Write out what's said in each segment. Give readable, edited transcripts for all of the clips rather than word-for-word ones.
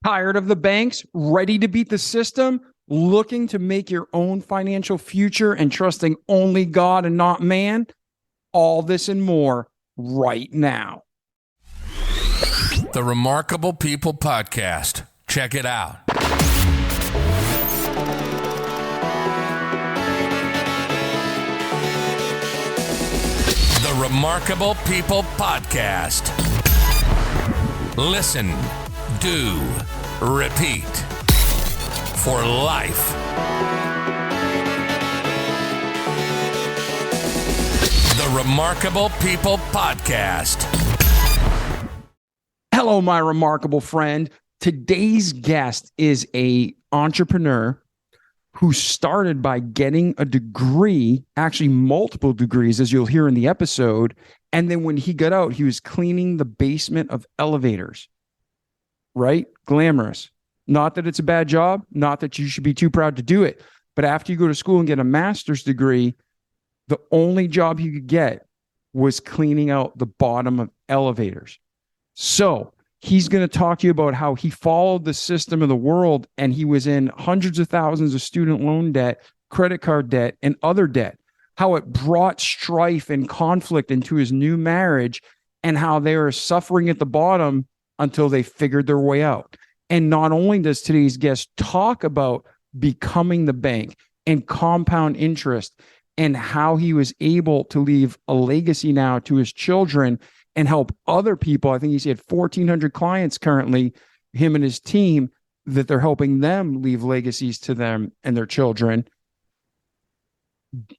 Tired of the banks? Ready to beat the system? Looking to make your own financial future and trusting only God and not man? All this and more right now. The Remarkable People Podcast. Check it out. The Remarkable People Podcast. Listen, do, repeat for life. The Remarkable People Podcast. Hello, my remarkable friend. Today's guest is an entrepreneur who started by getting a degree, actually multiple degrees, as you'll hear in the episode. And then when he got out, he was cleaning the basement of elevators. Right? Glamorous. Not that it's a bad job, not that you should be too proud to do it. But after you go to school and get a master's degree, the only job you could get was cleaning out the bottom of elevators. So he's going to talk to you about how he followed the system of the world and he was in hundreds of thousands of student loan debt, credit card debt, and other debt, how it brought strife and conflict into his new marriage and how they are suffering at the bottom until they figured their way out. And not only does today's guest talk about becoming the bank and compound interest and how he was able to leave a legacy now to his children and help other people. I think he said 1,400 clients currently, him and his team, that they're helping them leave legacies to them and their children.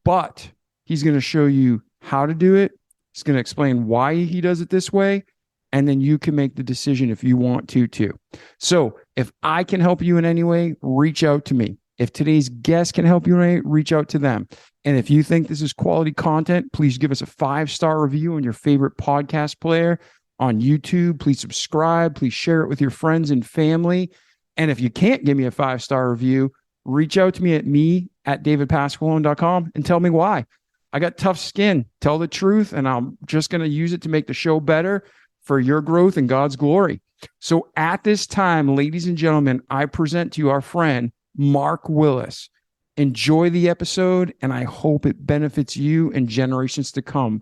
But he's going to show you how to do it. He's going to explain why he does it this way. And then you can make the decision if you want to too. So if I can help you in any way, reach out to me. If today's guest can help you in any way, reach out to them. And if you think this is quality content, please give us a 5-star review on your favorite podcast player on YouTube. Please subscribe. Please share it with your friends and family. And if you can't give me a 5-star review, reach out to me at davidpasqualone.com and tell me why. I got tough skin. Tell the truth, and I'm just going to use it to make the show better for your growth and God's glory. So at this time, ladies and gentlemen, I present to you our friend, Mark Willis. Enjoy the episode, and I hope it benefits you and generations to come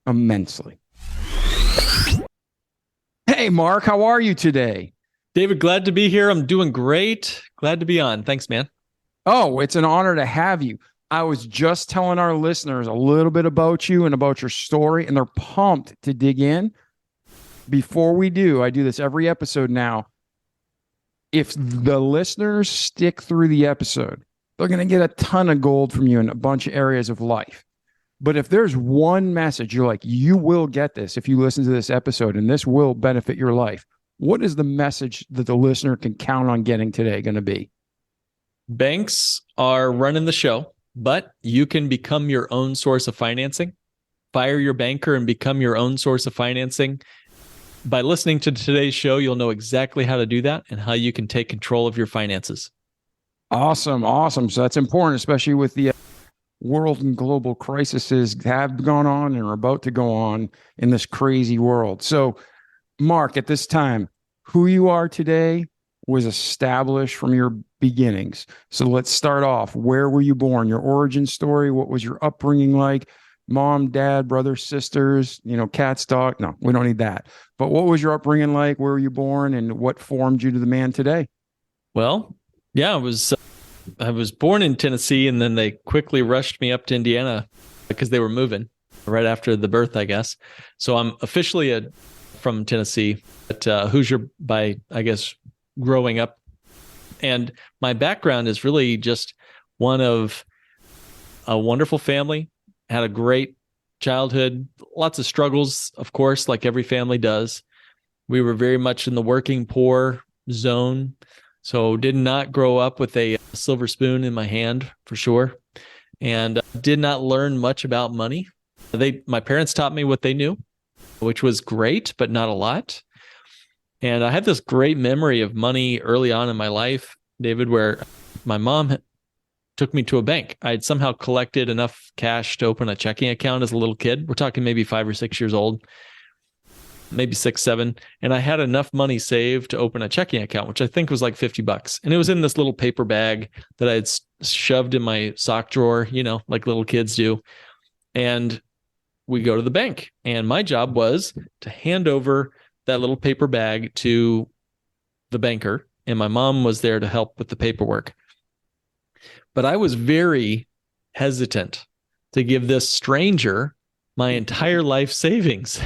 immensely. Hey, Mark, how are you today? David, glad to be here. I'm doing great. Glad to be on. Thanks, man. Oh, it's an honor to have you. I was just telling our listeners a little bit about you and about your story, and they're pumped to dig in. Before we do, I do this every episode now. If the listeners stick through the episode, they're going to get a ton of gold from you in a bunch of areas of life. But if there's one message you're like, you will get this if you listen to this episode and this will benefit your life, what is the message that the listener can count on getting today going to be? Banks are running the show, but you can become your own source of financing. Fire your banker and become your own source of financing. By listening to today's show, you'll know exactly how to do that and how you can take control of your finances. Awesome. So that's important, especially with the world and global crises have gone on and are about to go on in this crazy world. So, Mark, at this time, who you are today was established from your beginnings. So let's start off. Where were you born? Your origin story? What was your upbringing like? Mom, dad, brothers, sisters, cats, dog. No, we don't need that. But what was your upbringing like? Where were you born and what formed you to the man today? Well, yeah, I was born in Tennessee, and then they quickly rushed me up to Indiana because they were moving right after the birth, I guess. So I'm officially from Tennessee, but Hoosier by, I guess, growing up. And my background is really just one of a wonderful family. Had a great childhood, lots of struggles, of course, like every family does. We were very much in the working poor zone, so did not grow up with a silver spoon in my hand, for sure, and did not learn much about money. My parents taught me what they knew, which was great, but not a lot. And I had this great memory of money early on in my life, David, where my mom took me to a bank. I had somehow collected enough cash to open a checking account as a little kid. We're talking maybe 5 or 6 years old. maybe 6, 7. And I had enough money saved to open a checking account, which I think was like $50. And it was in this little paper bag that I had shoved in my sock drawer, like little kids do. And we go to the bank. And my job was to hand over that little paper bag to the banker. And my mom was there to help with the paperwork. But I was very hesitant to give this stranger my entire life savings.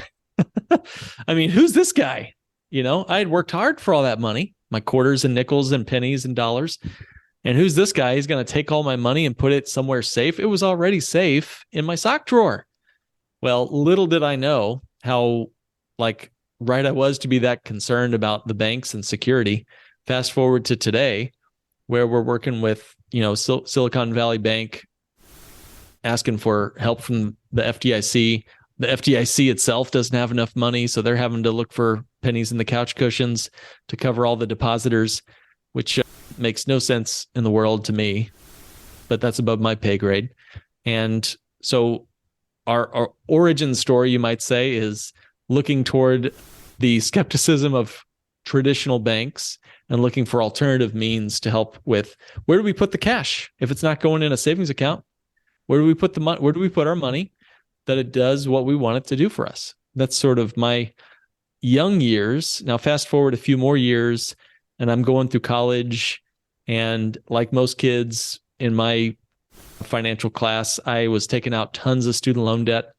I mean, who's this guy? I had worked hard for all that money, my quarters and nickels and pennies and dollars. And who's this guy? He's going to take all my money and put it somewhere safe. It was already safe in my sock drawer. Well, little did I know how right I was to be that concerned about the banks and security. Fast forward to today, where we're working with, Silicon Valley Bank, asking for help from the FDIC. The FDIC itself doesn't have enough money, so they're having to look for pennies in the couch cushions to cover all the depositors, which makes no sense in the world to me, but that's above my pay grade. And so our origin story, you might say, is looking toward the skepticism of traditional banks and looking for alternative means to help with, where do we put the cash if it's not going in a savings account? Where do we put the money? Where do we put our money that it does what we want it to do for us? That's sort of my young years. Now, fast forward a few more years, and I'm going through college. And like most kids in my financial class, I was taking out tons of student loan debt.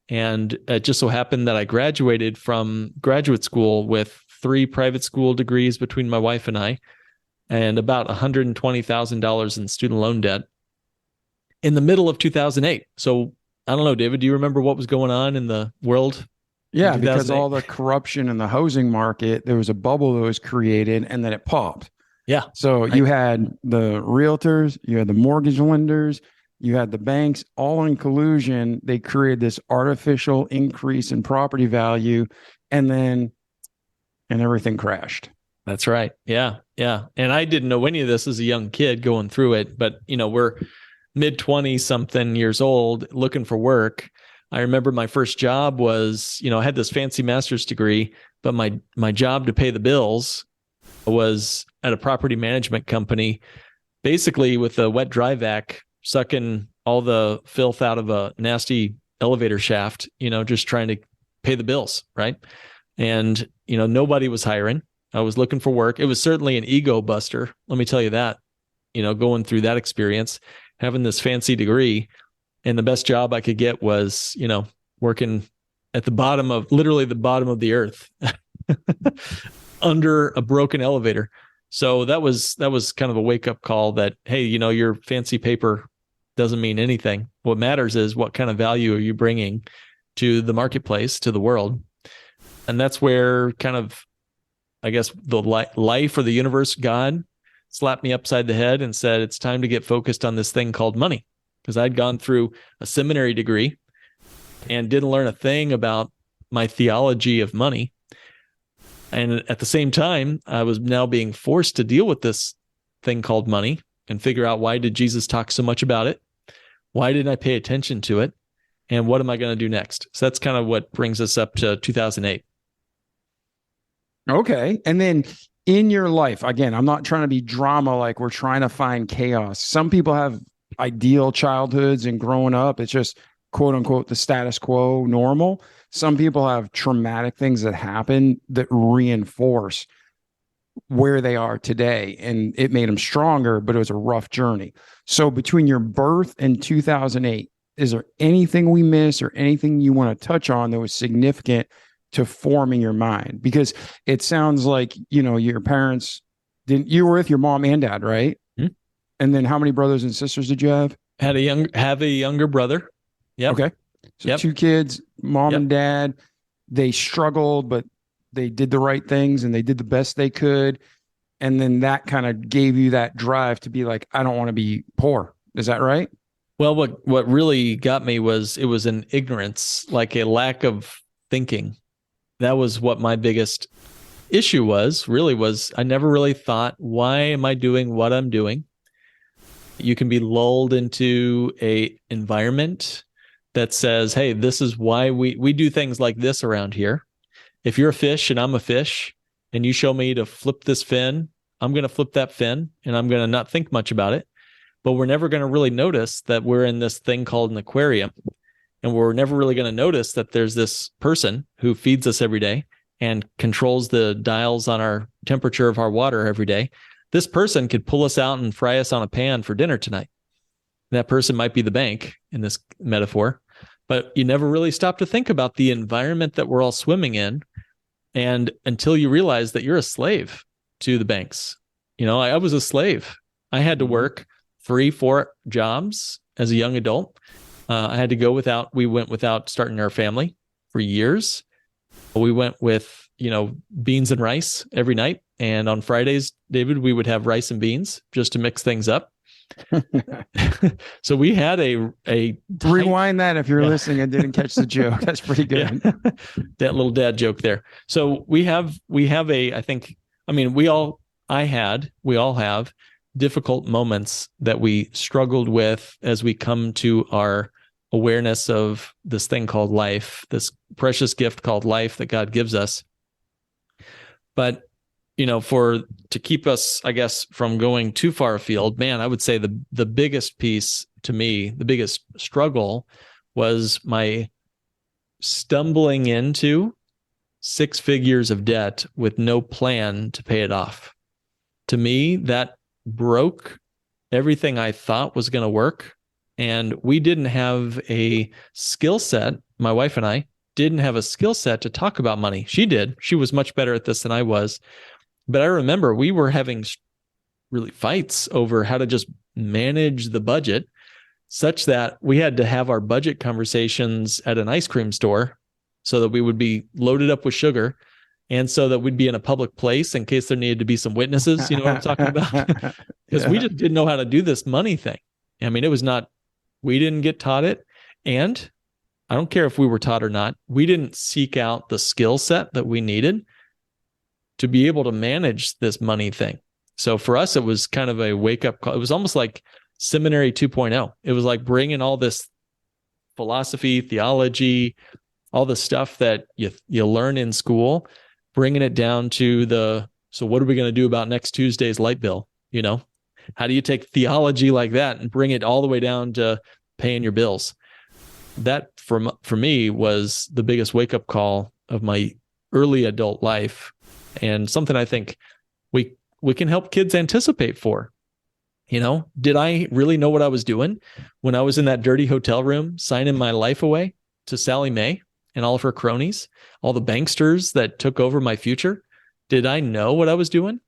And it just so happened that I graduated from graduate school with 3 private school degrees between my wife and I, and about $120,000 in student loan debt in the middle of 2008. So I don't know, David, do you remember what was going on in the world? Yeah, because all the corruption in the housing market, there was a bubble that was created and then it popped. Yeah. So you had the realtors, you had the mortgage lenders, you had the banks, all in collusion. They created this artificial increase in property value, and everything crashed. That's right. Yeah. Yeah. And I didn't know any of this as a young kid going through it, but we're mid-20 something years old looking for work. I remember my first job was, I had this fancy master's degree, but my job to pay the bills was at a property management company, basically with a wet dry vac, sucking all the filth out of a nasty elevator shaft, just trying to pay the bills. Right. And, nobody was hiring. I was looking for work. It was certainly an ego buster. Let me tell you that, going through that experience, having this fancy degree, and the best job I could get was, working at literally the bottom of the earth under a broken elevator. So that was kind of a wake up call that, hey, your fancy paper doesn't mean anything. What matters is what kind of value are you bringing to the marketplace, to the world. And that's where kind of, I guess, the life or the universe, God, slapped me upside the head and said, it's time to get focused on this thing called money. Because I'd gone through a seminary degree and didn't learn a thing about my theology of money. And at the same time, I was now being forced to deal with this thing called money and figure out, why did Jesus talk so much about it? Why didn't I pay attention to it? And what am I going to do next? So that's kind of what brings us up to 2008. Okay. And then in your life, again, I'm not trying to be drama, like we're trying to find chaos. Some people have ideal childhoods and growing up, it's just quote unquote the status quo normal. Some people have traumatic things that happen that reinforce where they are today, and it made them stronger, but it was a rough journey. So between your birth and 2008, is there anything we miss or anything you want to touch on that was significant to forming your mind? Because it sounds like, your parents you were with your mom and dad, right? Mm-hmm. And then how many brothers and sisters did you have? Have a younger brother. Yep. Okay. So 2 kids, mom and dad, they struggled, but they did the right things and they did the best they could. And then that kind of gave you that drive to be like, I don't want to be poor. Is that right? Well, what really got me was it was an ignorance, like a lack of thinking. That was what my biggest issue was I never really thought, why am I doing what I'm doing? You can be lulled into a environment that says, hey, this is why we do things like this around here. if you're a fish and I'm a fish and you show me to flip this fin, I'm going to flip that fin and I'm going to not think much about it. But we're never going to really notice that we're in this thing called an aquarium. And we're never really going to notice that there's this person who feeds us every day and controls the dials on our temperature of our water every day. This person could pull us out and fry us on a pan for dinner tonight. That person might be the bank in this metaphor, but you never really stop to think about the environment that we're all swimming in. And until you realize that you're a slave to the banks. I was a slave. I had to work 3-4 jobs as a young adult. We went without starting our family for years. We went with, beans and rice every night. And on Fridays, David, we would have rice and beans just to mix things up. So we had a rewind that if you're listening and didn't catch the joke. That's pretty good. Yeah. That little dad joke there. So we all have difficult moments that we struggled with as we come to our awareness of this thing called life, this precious gift called life that God gives us. But, to keep us, I guess, from going too far afield, man, I would say the biggest piece to me, the biggest struggle was my stumbling into 6 figures of debt with no plan to pay it off. To me, that broke everything I thought was going to work. And we didn't have a skill set. My wife and I didn't have a skill set to talk about money. She did. She was much better at this than I was. But I remember we were having really fights over how to just manage the budget, such that we had to have our budget conversations at an ice cream store so that we would be loaded up with sugar. And so that we'd be in a public place in case there needed to be some witnesses. You know what I'm talking about? Because we just didn't know how to do this money thing. I mean, we didn't get taught it. And I don't care if we were taught or not, we didn't seek out the skill set that we needed to be able to manage this money thing. So for us, it was kind of a wake up call. It was almost like seminary 2.0. It was like bringing all this philosophy, theology, all the stuff that you learn in school, bringing it down to so what are we going to do about next Tuesday's light bill? How do you take theology like that and bring it all the way down to paying your bills? That for me was the biggest wake up call of my early adult life, and something I think we can help kids anticipate for. Did I really know what I was doing when I was in that dirty hotel room signing my life away to Sally Mae and all of her cronies, all the banksters that took over my future? Did I know what I was doing?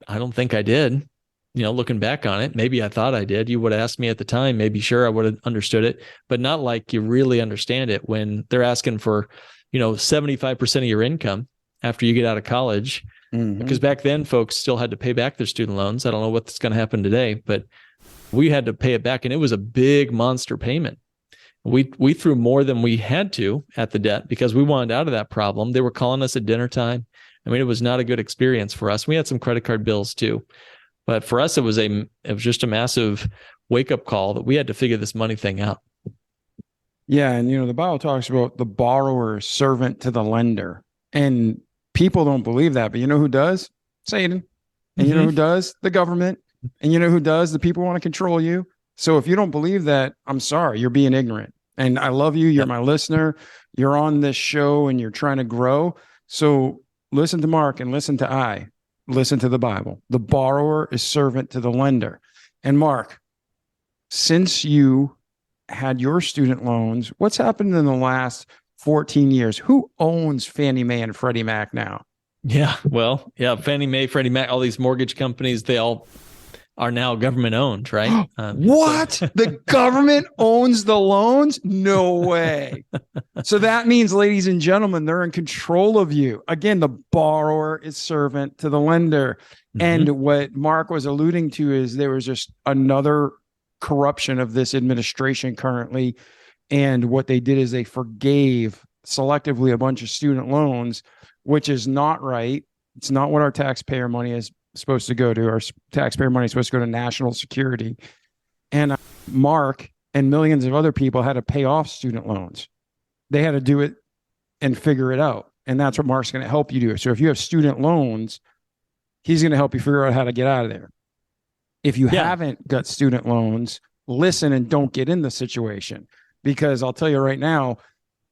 I don't think I did. Looking back on it, maybe I thought I did. You would have asked me at the time, maybe sure I would have understood it, but not like you really understand it when they're asking for, 75% of your income after you get out of college. Mm-hmm. Because back then folks still had to pay back their student loans. I don't know what's going to happen today, but we had to pay it back, and it was a big monster payment. We threw more than we had to at the debt because we wanted out of that problem. They were calling us at dinner time. I mean, it was not a good experience for us. We had some credit card bills too. But for us, it was just a massive wake-up call that we had to figure this money thing out. Yeah, and the Bible talks about the borrower servant to the lender. And people don't believe that, but you know who does? Satan. And you know who does? The government. And you know who does? The people who want to control you. So if you don't believe that, I'm sorry, you're being ignorant. And I love you. You're my listener. You're on this show and you're trying to grow. So listen to Mark and listen to listen to the Bible. The borrower is servant to the lender. And Mark, since you had your student loans, what's happened in the last 14 years? Who owns Fannie Mae and Freddie Mac now? Yeah, well, Fannie Mae, Freddie Mac, all these mortgage companies, they all are now government owned, right? What? The government owns the loans? No way. So that means, ladies and gentlemen, they're in control of you. Again, the borrower is servant to the lender. Mm-hmm. And what Mark was alluding to is there was just another corruption of this administration currently. And what they did is they forgave selectively a bunch of student loans, which is not right. It's not what our taxpayer money is supposed to go to. Our taxpayer money is supposed to go to national security. And Mark and millions of other people had to pay off student loans. They had to do it and figure it out. And that's what Mark's going to help you do. So if you have student loans, he's going to help you figure out how to get out of there. If you haven't got student loans, listen and don't get in the situation, because I'll tell you right now,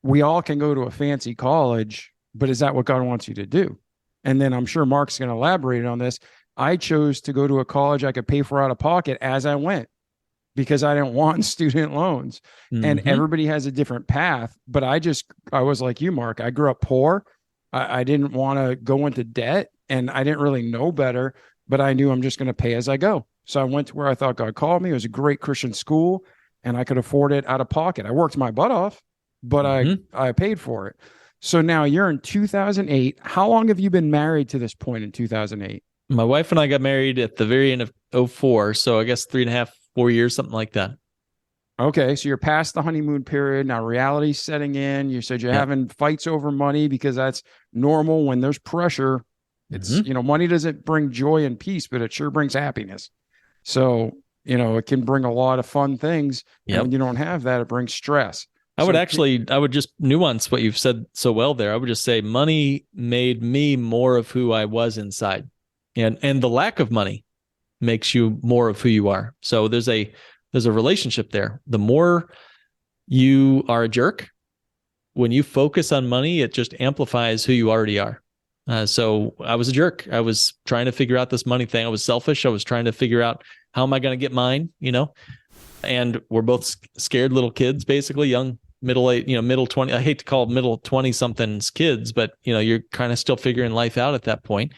we all can go to a fancy college, but is that what God wants you to do? And then I'm sure Mark's going to elaborate on this. I chose to go to a college I could pay for out of pocket as I went, because I didn't want student loans. And everybody has a different path. But I was like you, Mark. I grew up poor. I didn't want to go into debt, and I didn't really know better, but I knew I'm just going to pay as I go. So I went to where I thought God called me. It was a great Christian school, and I could afford it out of pocket. I worked my butt off, but I paid for it. So now you're in 2008. How long have you been married to this point in 2008? My wife and I got married at the very end of 2004. So I guess 3.5, 4 years, something like that. Okay. So you're past the honeymoon period. Now reality's setting in. You said you're having fights over money, because that's normal when there's pressure. It's, money doesn't bring joy and peace, but it sure brings happiness. So, it can bring a lot of fun things. And when you don't have that, it brings stress. I would just nuance what you've said so well there. I would just say money made me more of who I was inside, and the lack of money makes you more of who you are. So there's a relationship there. The more you are a jerk, when you focus on money, it just amplifies who you already are. So I was a jerk. I was trying to figure out this money thing. I was selfish. I was trying to figure out, how am I going to get mine, and we're both scared little kids, basically young, middle 20. I hate to call middle 20 somethings kids, but you're kind of still figuring life out at that point.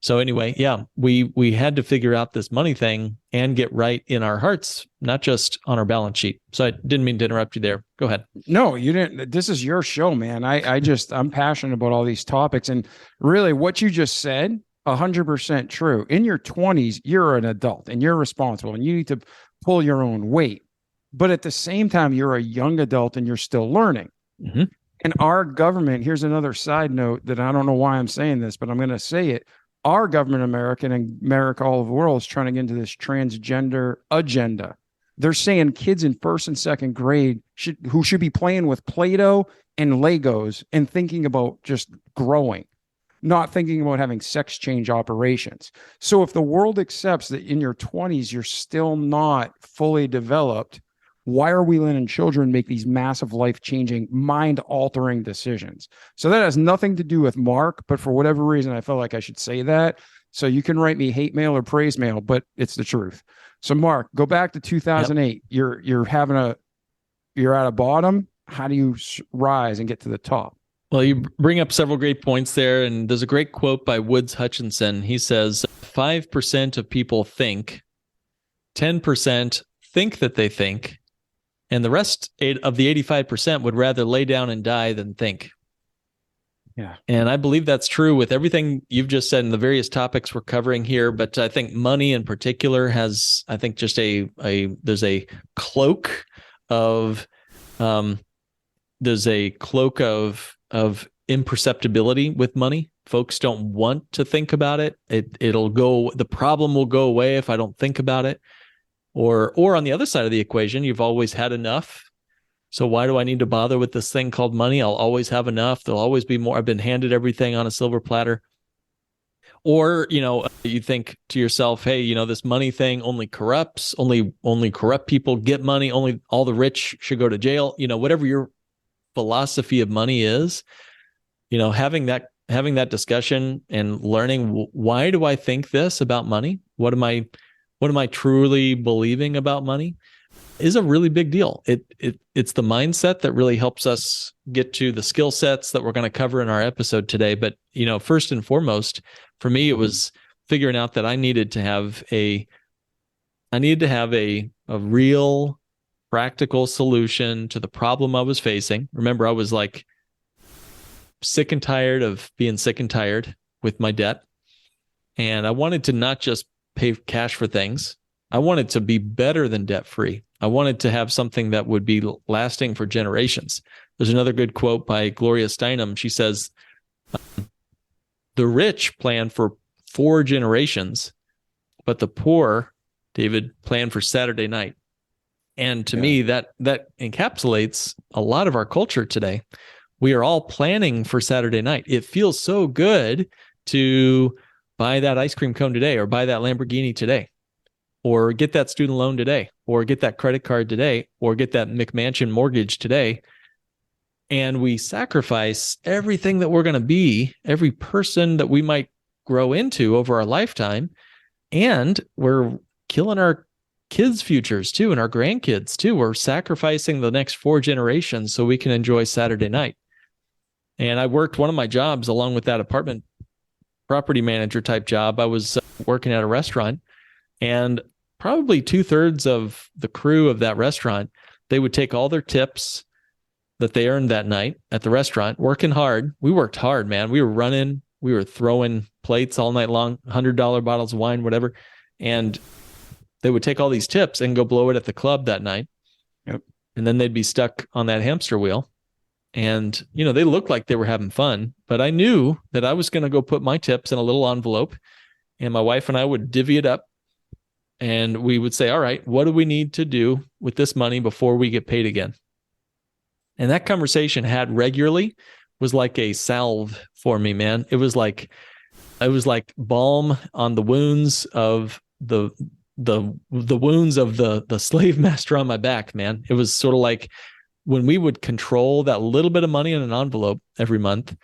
So anyway, we had to figure out this money thing and get right in our hearts, not just on our balance sheet. So I didn't mean to interrupt you there. Go ahead. No, you didn't. This is your show, man. I'm passionate about all these topics, and really what you just said, 100% true. In your 20s, you're an adult and you're responsible, and you need to pull your own weight. But at the same time, you're a young adult and you're still learning. And our government, here's another side note that I don't know why I'm saying this, but I'm going to say it. Our government, American and America, all over the world, is trying to get into this transgender agenda. They're saying kids in first and second grade who should be playing with Play-Doh and Legos and thinking about just growing, not thinking about having sex change operations. So if the world accepts that in your 20s, you're still not fully developed, why are we letting children make these massive life-changing, mind-altering decisions? So that has nothing to do with Mark, but for whatever reason, I felt like I should say that. So you can write me hate mail or praise mail, but it's the truth. So Mark, go back to 2008. Yep. You're at a bottom. How do you rise and get to the top? Well, you bring up several great points there, and there's a great quote by Woods Hutchinson. He says, 5% of people think, 10% think that they think, and the rest of the 85% would rather lay down and die than think. Yeah. And I believe that's true with everything you've just said and the various topics we're covering here. But I think money in particular has, I think, just there's a cloak of imperceptibility with money. Folks don't want to think about it. The problem will go away if I don't think about it. Or on the other side of the equation, you've always had enough. So why do I need to bother with this thing called money? I'll always have enough. There'll always be more. I've been handed everything on a silver platter. Or, you think to yourself, hey, this money thing only corrupts, only corrupt people get money, only all the rich should go to jail. Whatever your philosophy of money is, having that discussion and learning, why do I think this about money? What am I truly believing about money is a really big deal. It's the mindset that really helps us get to the skill sets that we're going to cover in our episode today. But, first and foremost, for me, it was figuring out that I needed to have a real practical solution to the problem I was facing. Remember, I was like sick and tired of being sick and tired with my debt. And I wanted to not just pay cash for things. I wanted to be better than debt free. I wanted to have something that would be lasting for generations. There's another good quote by Gloria Steinem. She says, the rich plan for 4 generations, but the poor, David, plan for Saturday night. And to me, that encapsulates a lot of our culture today. we are all planning for Saturday night. It feels so good to buy that ice cream cone today, or buy that Lamborghini today, or get that student loan today, or get that credit card today, or get that McMansion mortgage today. And we sacrifice everything that we're going to be, every person that we might grow into over our lifetime. And we're killing our kids' futures too, and our grandkids too. We're sacrificing the next 4 generations so we can enjoy Saturday night. And I worked one of my jobs along with that apartment property manager type job. I was working at a restaurant, and probably 2/3 of the crew of that restaurant, they would take all their tips that they earned that night at the restaurant, working hard. We worked hard, man. We were running, we were throwing plates all night long, $100 bottles of wine, whatever. And they would take all these tips and go blow it at the club that night. Yep. And then they'd be stuck on that hamster wheel. And, they looked like they were having fun, but I knew that I was going to go put my tips in a little envelope, and my wife and I would divvy it up, and we would say, all right, what do we need to do with this money before we get paid again? And that conversation had regularly was like a salve for me, man. It was like balm on the wounds of the wounds of the slave master on my back, man. It was sort of like when we would control that little bit of money in an envelope every month,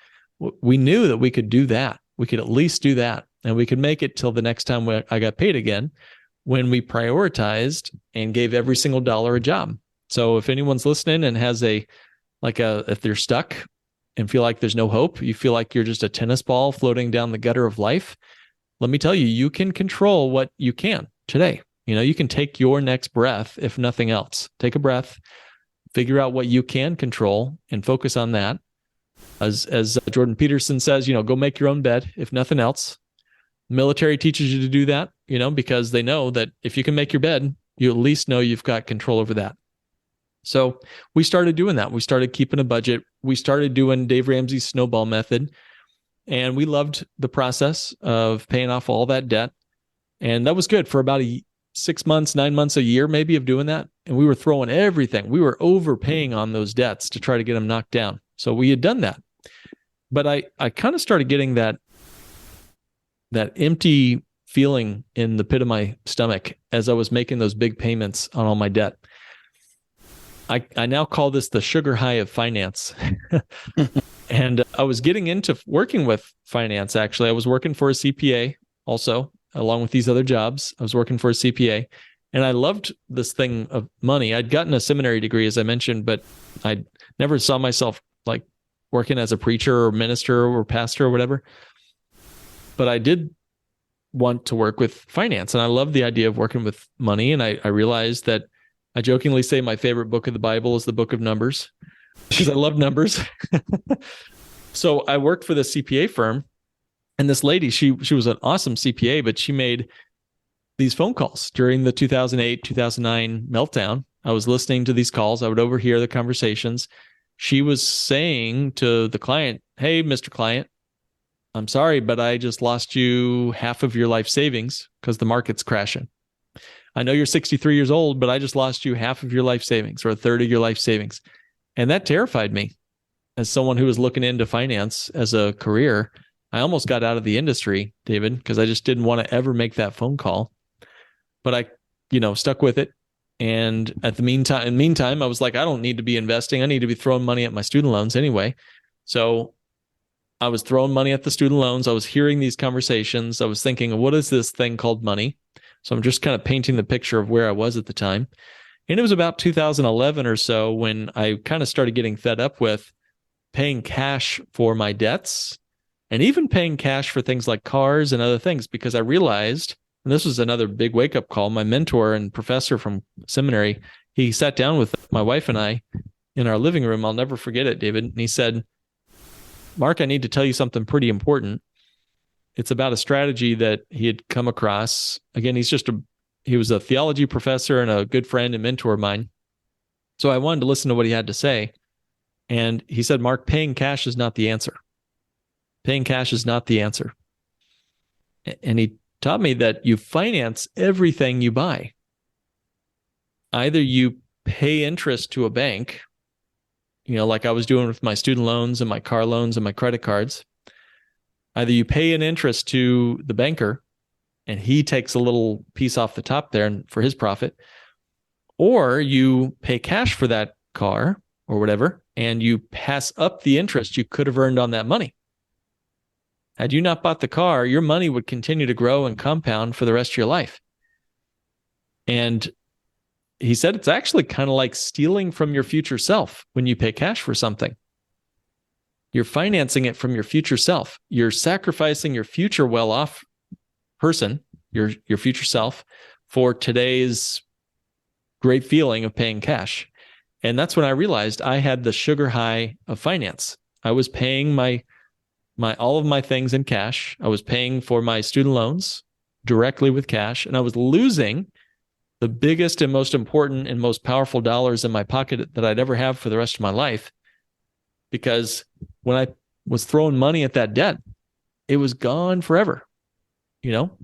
we knew that we could do that. We could at least do that, and we could make it till the next time I got paid again, when we prioritized and gave every single dollar a job. So if anyone's listening and has if they're stuck and feel like there's no hope, you feel like you're just a tennis ball floating down the gutter of life, let me tell you, you can control what you can today. You can take your next breath, if nothing else. Take a breath, figure out what you can control, and focus on that. As Jordan Peterson says, go make your own bed, if nothing else. Military teaches you to do that, because they know that if you can make your bed, you at least know you've got control over that. So we started doing that. We started keeping a budget. We started doing Dave Ramsey's snowball method, and we loved the process of paying off all that debt. And that was good for about 6 months, 9 months, a year maybe of doing that. And we were throwing everything. We were overpaying on those debts to try to get them knocked down. So we had done that. But I kind of started getting that empty feeling in the pit of my stomach as I was making those big payments on all my debt. I now call this the sugar high of finance. And I was getting into working with finance, actually. I was working for a CPA also, along with these other jobs. I was working for a CPA, and I loved this thing of money. I'd gotten a seminary degree, as I mentioned, but I never saw myself like working as a preacher or minister or pastor or whatever. But I did want to work with finance, and I loved the idea of working with money. And I realized that I jokingly say my favorite book of the Bible is the book of Numbers, because I love numbers. So I worked for the CPA firm, and this lady, she was an awesome CPA, but she made these phone calls during the 2008, 2009 meltdown. I was listening to these calls. I would overhear the conversations. She was saying to the client, "Hey, Mr. Client, I'm sorry, but I just lost you half of your life savings because the market's crashing. I know you're 63 years old, but I just lost you half of your life savings, or a third of your life savings." And that terrified me as someone who was looking into finance as a career. I almost got out of the industry, David, because I just didn't want to ever make that phone call. But I, stuck with it. And in the meantime, I was like, I don't need to be investing. I need to be throwing money at my student loans anyway. So I was throwing money at the student loans. I was hearing these conversations. I was thinking, what is this thing called money? So I'm just kind of painting the picture of where I was at the time. And it was about 2011 or so when I kind of started getting fed up with paying cash for my debts, and even paying cash for things like cars and other things, because I realized, and this was another big wake-up call, my mentor and professor from seminary, he sat down with my wife and I in our living room. I'll never forget it, David. And he said, "Mark, I need to tell you something pretty important. It's about a strategy that he had come across." Again, he was a theology professor and a good friend and mentor of mine. So I wanted to listen to what he had to say. And he said, "Mark, paying cash is not the answer. Paying cash is not the answer." And he taught me that you finance everything you buy. Either you pay interest to a bank, like I was doing with my student loans and my car loans and my credit cards. Either you pay an interest to the banker and he takes a little piece off the top there for his profit, or you pay cash for that car or whatever, and you pass up the interest you could have earned on that money. Had you not bought the car, your money would continue to grow and compound for the rest of your life. And he said it's actually kind of like stealing from your future self when you pay cash for something. You're financing it from your future self. You're sacrificing your future well-off person, your future self, for today's great feeling of paying cash. And that's when I realized I had the sugar high of finance. I was paying my all of my things in cash. I was paying for my student loans directly with cash, and I was losing the biggest and most important and most powerful dollars in my pocket that I'd ever have for the rest of my life. Because when I was throwing money at that debt, it was gone forever.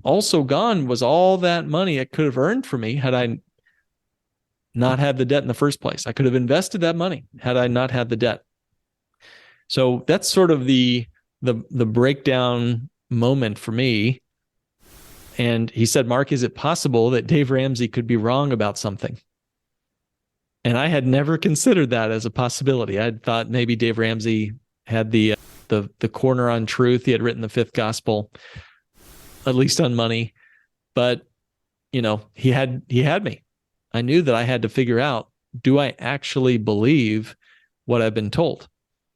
Also gone was all that money it could have earned for me had I not had the debt in the first place. I could have invested that money had I not had the debt. So that's sort of the breakdown moment for me. And he said, Mark, is it possible that Dave Ramsey could be wrong about something? And I had never considered that as a possibility. I'd thought maybe Dave Ramsey had the corner on truth. He had written the fifth gospel, at least on money. But, he had me. I knew that I had to figure out, do I actually believe what I've been told?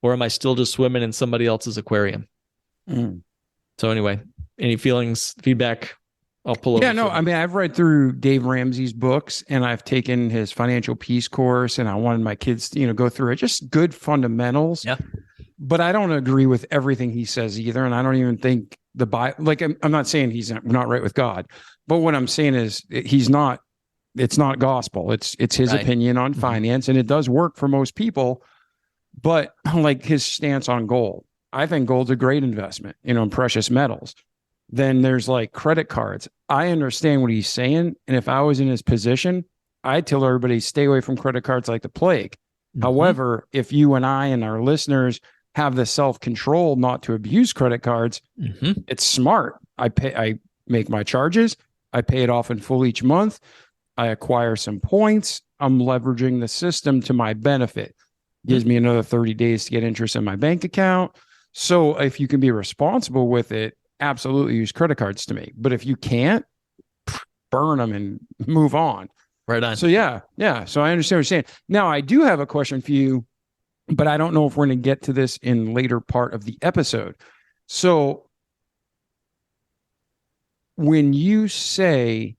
Or am I still just swimming in somebody else's aquarium? So anyway, any feelings, feedback? I'll pull over. Yeah, no, I mean, I've read through Dave Ramsey's books and I've taken his financial peace course, and I wanted my kids to, go through it. Just good fundamentals. Yeah. But I don't agree with everything he says either. And I don't even think the Bible, like, I'm not saying he's not right with God, but what I'm saying is it's not gospel. It's his opinion on finance, and it does work for most people. But like his stance on gold, I think gold's a great investment, in precious metals. Then there's like credit cards. I understand what he's saying. And if I was in his position, I'd tell everybody stay away from credit cards like the plague. However, if you and I and our listeners have the self-control not to abuse credit cards, it's smart. I make my charges. I pay it off in full each month. I acquire some points. I'm leveraging the system to my benefit. Gives me another 30 days to get interest in my bank account. So if you can be responsible with it, absolutely use credit cards to me. But if you can't, burn them and move on. Right on. So yeah. So I understand what you're saying. Now I do have a question for you, but I don't know if we're going to get to this in later part of the episode. So when you say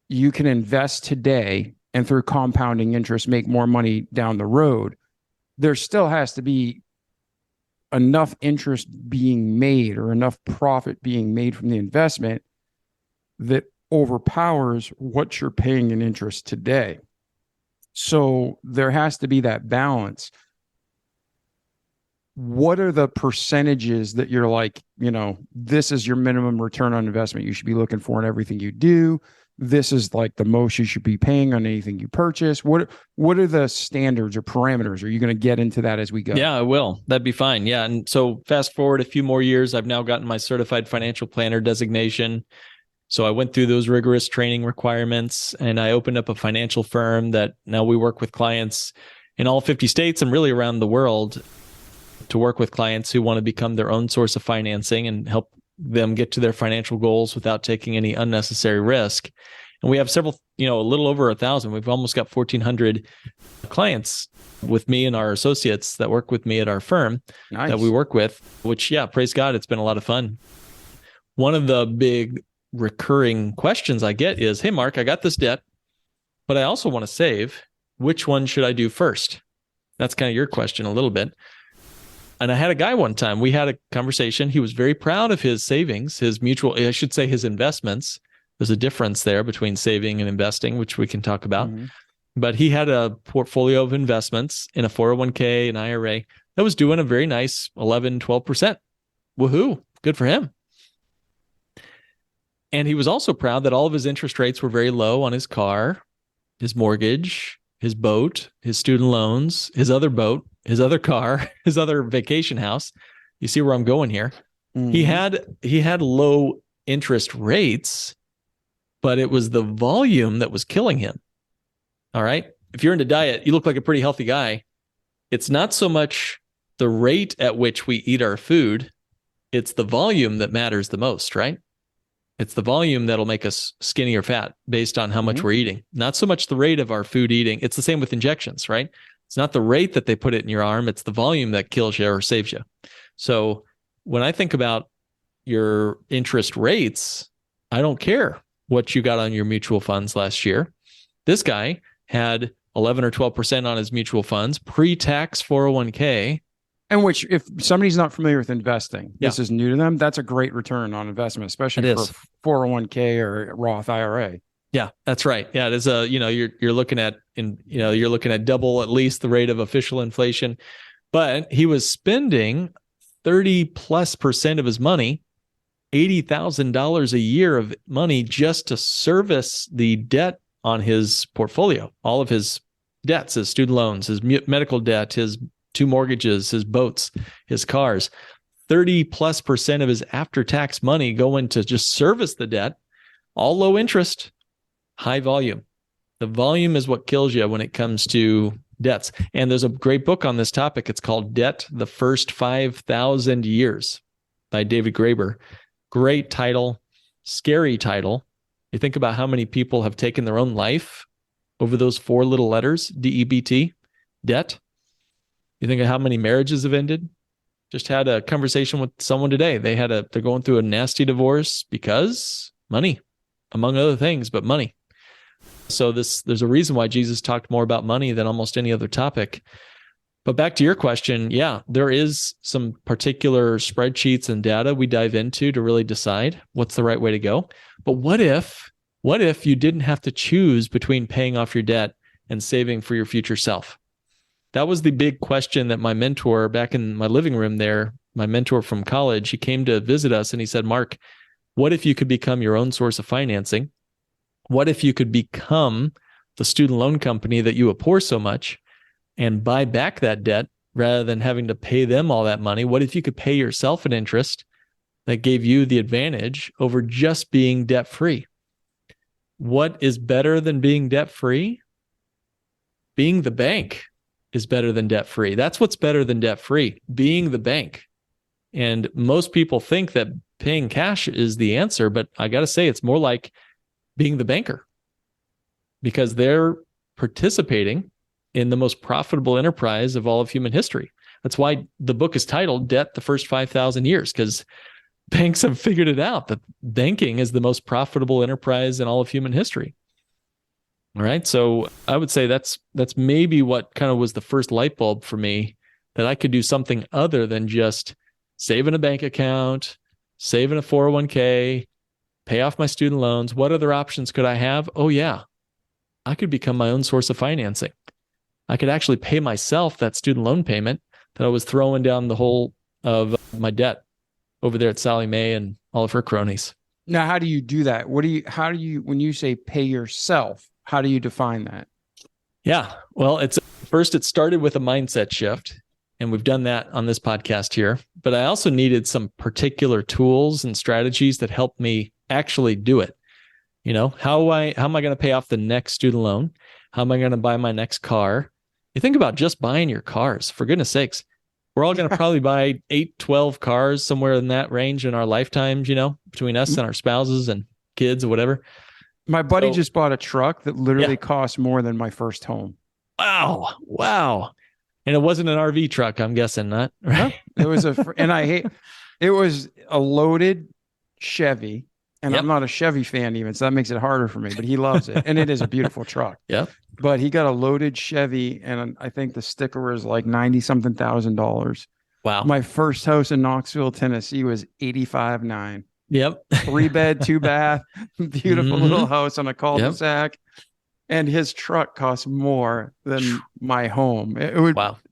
you can invest today and through compounding interest make more money down the road, there still has to be enough interest being made or enough profit being made from the investment that overpowers what you're paying in interest today. So there has to be that balance. What are the percentages that you're like, this is your minimum return on investment you should be looking for in everything you do? This is like the most you should be paying on anything you purchase. What are the standards or parameters? Are you going to get into that as we go? Yeah, I will. That'd be fine. Yeah. And so fast forward a few more years, I've now gotten my certified financial planner designation. So I went through those rigorous training requirements, and I opened up a financial firm that now we work with clients in all 50 states and really around the world to work with clients who want to become their own source of financing and help them get to their financial goals without taking any unnecessary risk. And we have several, a little over 1,000. We've almost got 1,400 clients with me and our associates that work with me at our firm that we work with, which, praise God, it's been a lot of fun. One of the big recurring questions I get is, hey, Mark, I got this debt, but I also want to save. Which one should I do first? That's kind of your question a little bit. And I had a guy one time, we had a conversation. He was very proud of his savings, his investments. There's a difference there between saving and investing, which we can talk about. But he had a portfolio of investments in a 401k, an IRA that was doing a very nice 11, 12%. Woohoo. Good for him. And he was also proud that all of his interest rates were very low on his car, his mortgage, his boat, his student loans, his other boat, his other car, his other vacation house. You see where I'm going here? Mhm. He had low interest rates, but it was the volume that was killing him. All right. If you're into diet, you look like a pretty healthy guy. It's not so much the rate at which we eat our food, it's the volume that matters the most, right? It's the volume that'll make us skinny or fat based on how much we're eating. Not so much the rate of our food eating. It's the same with injections, right? It's not the rate that they put it in your arm. It's the volume that kills you or saves you. So when I think about your interest rates, I don't care what you got on your mutual funds last year. This guy had 11 or 12% on his mutual funds, pre-tax 401k. And which, if somebody's not familiar with investing, Yeah. this is new to them, that's a great return on investment, especially It for is. 401k or Roth IRA. Yeah, that's right. Yeah, it is you're looking at you're looking at double at least the rate of official inflation. But he was spending 30+% of his money, $80,000 a year of money just to service the debt on his portfolio, all of his debts, his student loans, his medical debt, his 2 mortgages, his boats, his cars. 30+% of his after-tax money going to just service the debt, all low interest, high volume. The volume is what kills you when it comes to debts. And there's a great book on this topic. It's called Debt, the First 5,000 Years by David Graeber. Great title, scary title. You think about how many people have taken their own life over those 4 little letters, DEBT, debt. You think of how many marriages have ended. Just had a conversation with someone today. They're going through a nasty divorce because money, among other things, but money. So there's a reason why Jesus talked more about money than almost any other topic. But back to your question, yeah, there is some particular spreadsheets and data we dive into to really decide what's the right way to go. But what if you didn't have to choose between paying off your debt and saving for your future self? That was the big question that my mentor back in my living room there, my mentor from college, he came to visit us and he said, Mark, what if you could become your own source of financing? What if you could become the student loan company that you abhor so much and buy back that debt rather than having to pay them all that money? What if you could pay yourself an interest that gave you the advantage over just being debt-free? What is better than being debt-free? Being the bank is better than debt-free. That's what's better than debt-free, being the bank. And most people think that paying cash is the answer, but I got to say it's more like being the banker because they're participating in the most profitable enterprise of all of human history. That's why the book is titled Debt, the First 5,000 Years, because banks have figured it out that banking is the most profitable enterprise in all of human history. All right. So I would say that's maybe what kind of was the first light bulb for me that I could do something other than just save in a bank account, save in a 401k, pay off my student loans. What other options could I have? Oh, yeah. I could become my own source of financing. I could actually pay myself that student loan payment that I was throwing down the hole of my debt over there at Sally Mae and all of her cronies. Now, how do you do that? When you say pay yourself, how do you define that? Yeah. Well, it started with a mindset shift, and we've done that on this podcast here. But I also needed some particular tools and strategies that helped me actually do it. You know, how am I going to pay off the next student loan? How am I going to buy my next car? You think about just buying your cars, for goodness sakes. We're all going to probably buy 8, 12 cars, somewhere in that range in our lifetimes, between us and our spouses and kids or whatever. My buddy just bought a truck that literally cost more than my first home. Wow. And it wasn't an RV truck, I'm guessing, not right? No, it was a loaded Chevy. And I'm not a Chevy fan even, so that makes it harder for me, but he loves it. And it is a beautiful truck. Yeah. But he got a loaded Chevy, and I think the sticker was like $90-something thousand. Wow. My first house in Knoxville, Tennessee was $85,900. Yep. 3-bed, 2-bath, beautiful little house on a cul-de-sac. Yep. And his truck cost more than my home.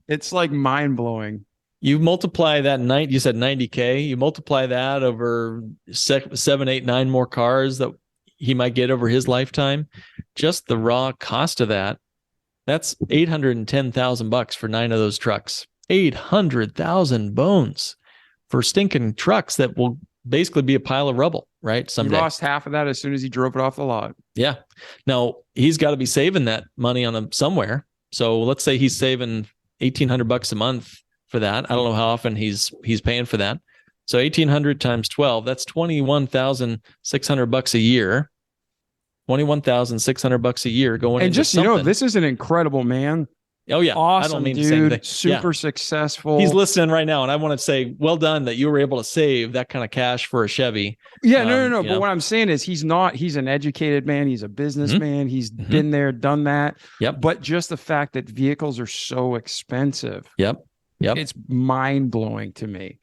It's like mind-blowing. You multiply that you said 90K, you multiply that over 7, 8, 9 more cars that he might get over his lifetime. Just the raw cost of that That's $810,000 for 9 of those trucks. 800,000 bones for stinking trucks that will basically be a pile of rubble, right? Someday. He lost half of that as soon as he drove it off the lot. Yeah. Now he's got to be saving that money on them somewhere. So let's say he's saving $1,800 a month for that. I don't know how often he's paying for that. So 1,800 times 12, that's $21,600 a year. $21,600 a year going and into just something. this is an incredible man. Oh yeah, Awesome, I don't mean dude. the same thing. Super successful. He's listening right now, and I want to say, well done that you were able to save that kind of cash for a Chevy. Yeah, no. But what I'm saying is, he's an educated man. He's a businessman. He's been there, done that. Yep. But just the fact that vehicles are so expensive. Yep. It's mind blowing to me.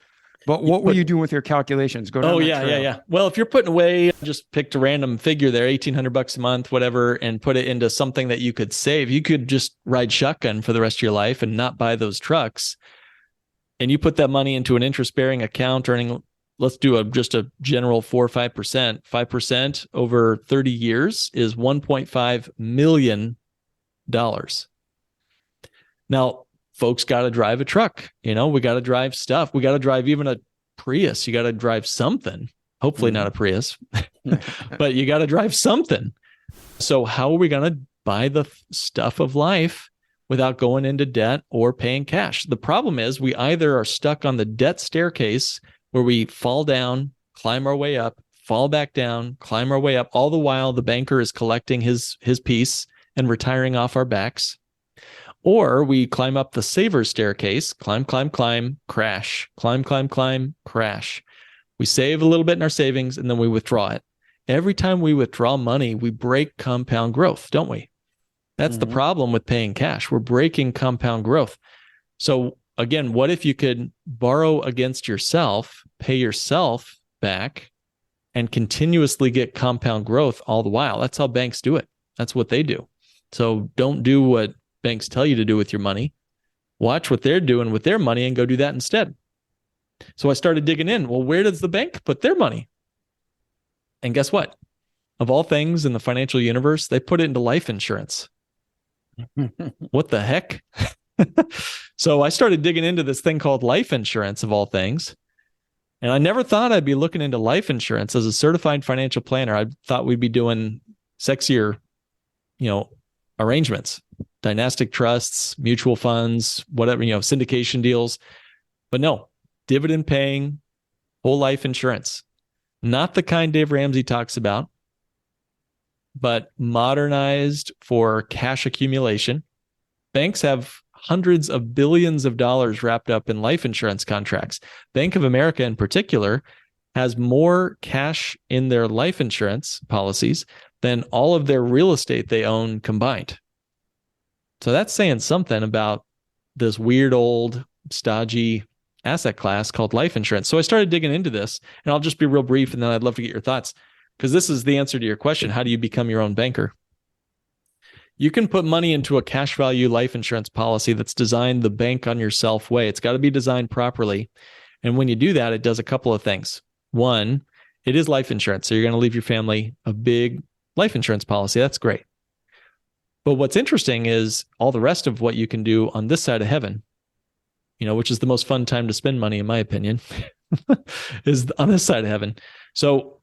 But what were you doing with your calculations? Go down that trail. Yeah. Well, if you're putting away, just picked a random figure there, $1,800 a month, whatever, and put it into something that you could save. You could just ride shotgun for the rest of your life and not buy those trucks. And you put that money into an interest-bearing account, earning, let's do just a general 4 or 5%. 5% over 30 years is $1.5 million. Now, folks got to drive a truck. We got to drive stuff. We got to drive even a Prius. You got to drive something. Hopefully not a Prius, but you got to drive something. So how are we going to buy the stuff of life without going into debt or paying cash? The problem is we either are stuck on the debt staircase where we fall down, climb our way up, fall back down, climb our way up. All the while the banker is collecting his piece and retiring off our backs. Or we climb up the saver staircase, climb, crash, climb, crash. We save a little bit in our savings and then we withdraw it. Every time we withdraw money, we break compound growth, don't we? That's the problem with paying cash. We're breaking compound growth. So again, what if you could borrow against yourself, pay yourself back, and continuously get compound growth all the while? That's how banks do it. That's what they do. So don't do what banks tell you to do with your money. Watch what they're doing with their money and go do that instead. So I started digging in. Well, where does the bank put their money? And guess what? Of all things in the financial universe, they put it into life insurance. What the heck? So I started digging into this thing called life insurance, of all things. And I never thought I'd be looking into life insurance as a certified financial planner. I thought we'd be doing sexier, arrangements, dynastic trusts, mutual funds, whatever, syndication deals. But no, dividend paying, whole life insurance. Not the kind Dave Ramsey talks about, but modernized for cash accumulation. Banks have hundreds of billions of dollars wrapped up in life insurance contracts. Bank of America in particular has more cash in their life insurance policies than all of their real estate they own combined. So that's saying something about this weird old stodgy asset class called life insurance. So I started digging into this, and I'll just be real brief, and then I'd love to get your thoughts, because this is the answer to your question. How do you become your own banker? You can put money into a cash value life insurance policy that's designed the bank on yourself way. It's got to be designed properly. And when you do that, it does a couple of things. One, it is life insurance. So you're going to leave your family a big life insurance policy. That's great. But what's interesting is all the rest of what you can do on this side of heaven, which is the most fun time to spend money, in my opinion, is on this side of heaven. So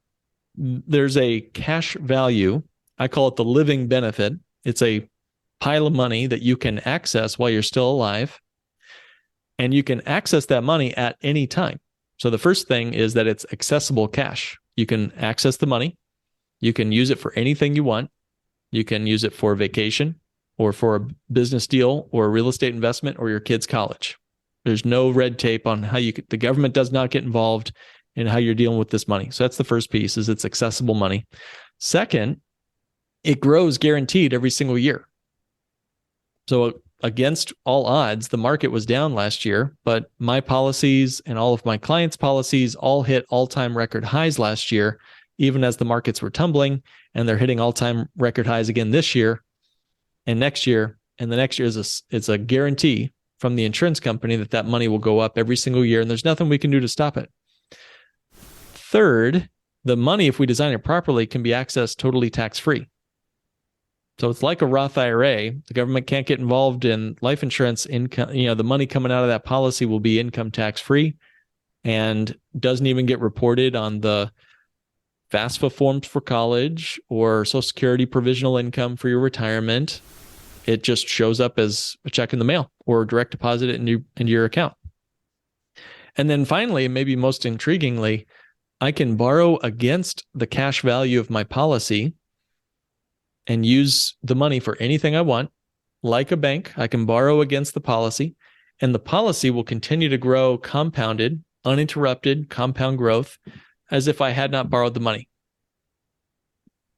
there's a cash value. I call it the living benefit. It's a pile of money that you can access while you're still alive. And you can access that money at any time. So the first thing is that it's accessible cash. You can access the money. You can use it for anything you want. You can use it for vacation or for a business deal or a real estate investment or your kid's college. There's no red tape on how the government does not get involved in how you're dealing with this money. So that's the first piece, is it's accessible money. Second, it grows guaranteed every single year. So against all odds, the market was down last year, but my policies and all of my clients' policies all hit all-time record highs last year, even as the markets were tumbling, and they're hitting all-time record highs again this year and next year. And the next year is a guarantee from the insurance company that money will go up every single year, and there's nothing we can do to stop it. Third, the money, if we design it properly, can be accessed totally tax-free. So it's like a Roth IRA. The government can't get involved in life insurance income. The money coming out of that policy will be income tax free and doesn't even get reported on the FAFSA forms for college or Social Security provisional income for your retirement. It just shows up as a check in the mail or direct deposit it into your account. And then finally, maybe most intriguingly, I can borrow against the cash value of my policy and use the money for anything I want. Like a bank, I can borrow against the policy, and the policy will continue to grow compounded, uninterrupted compound growth as if I had not borrowed the money.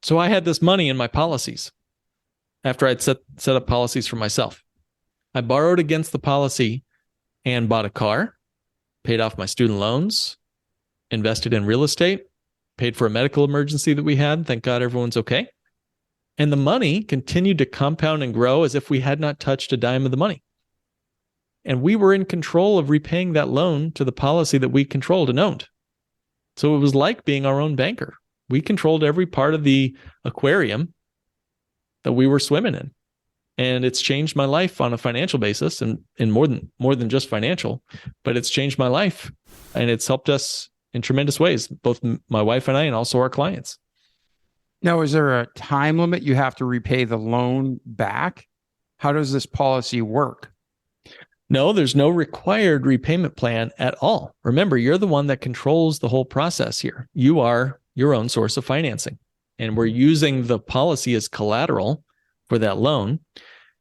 So I had this money in my policies after I'd set up policies for myself. I borrowed against the policy and bought a car, paid off my student loans, invested in real estate, paid for a medical emergency that we had. Thank God everyone's okay. And the money continued to compound and grow as if we had not touched a dime of the money. And we were in control of repaying that loan to the policy that we controlled and owned. So it was like being our own banker. We controlled every part of the aquarium that we were swimming in. And it's changed my life on a financial basis and more than just financial, but it's changed my life and it's helped us in tremendous ways, both my wife and I, and also our clients. Now, is there a time limit you have to repay the loan back? How does this policy work? No, there's no required repayment plan at all. Remember, you're the one that controls the whole process here. You are your own source of financing, and we're using the policy as collateral for that loan.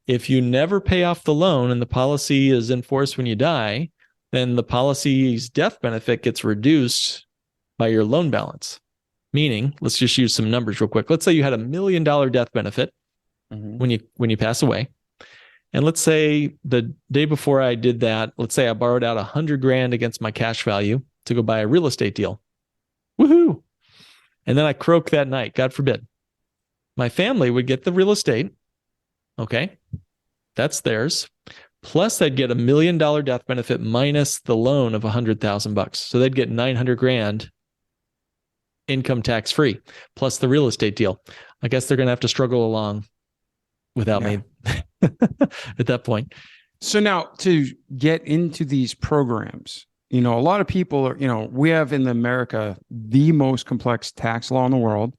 If you never pay off the loan and the policy is in force when you die, then the policy's death benefit gets reduced by your loan balance. Meaning, let's just use some numbers real quick. Let's say you had $1 million death benefit when you pass away. And let's say the day before I did that, let's say I borrowed out $100,000 against my cash value to go buy a real estate deal. Woohoo! And then I croak that night, God forbid. My family would get the real estate. Okay. That's theirs. Plus they'd get $1 million death benefit minus the loan of $100,000. So they'd get $900,000 income tax free, plus the real estate deal. I guess they're going to have to struggle along without me at that point. So now to get into these programs, a lot of people are, we have in America the most complex tax law in the world.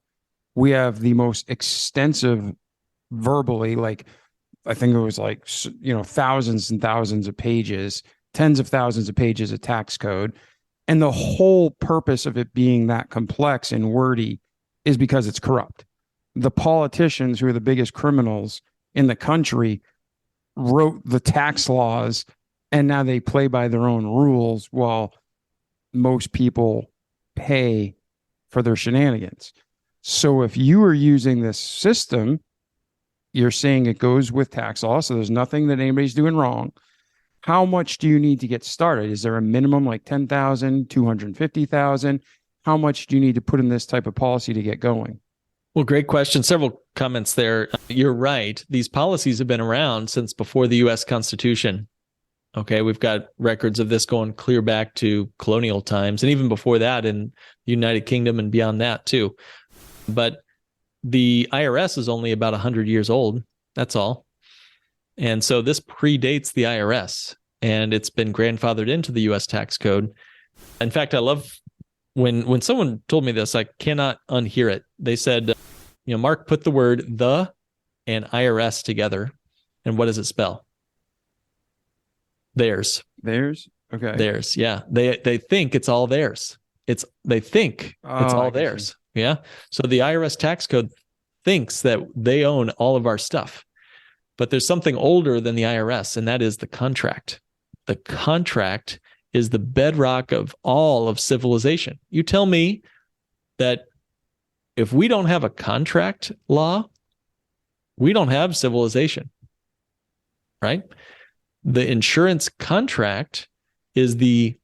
We have the most extensive verbally, like I think it was like, thousands and thousands of pages, tens of thousands of pages of tax code. And the whole purpose of it being that complex and wordy is because it's corrupt. The politicians who are the biggest criminals in the country wrote the tax laws, and now they play by their own rules while most people pay for their shenanigans. So if you are using this system, you're saying it goes with tax law, so there's nothing that anybody's doing wrong. How much do you need to get started? Is there a minimum like 10,000, 250,000? How much do you need to put in this type of policy to get going? Well, great question. Several comments there. You're right. These policies have been around since before the U.S. Constitution. Okay, we've got records of this going clear back to colonial times, and even before that in the United Kingdom and beyond that too. But the IRS is only about 100 years old. That's all. And so this predates the IRS, and it's been grandfathered into the U.S. tax code. In fact, I love when someone told me this, I cannot unhear it. They said, Mark, put the word the and IRS together, and what does it spell? Theirs. Theirs? Okay. Theirs, yeah. They think it's all theirs. They think it's all theirs. Yeah. So the IRS tax code thinks that they own all of our stuff. But there's something older than the IRS, and that is the contract. The contract is the bedrock of all of civilization. You tell me that if we don't have a contract law, we don't have civilization, right? The insurance contract is the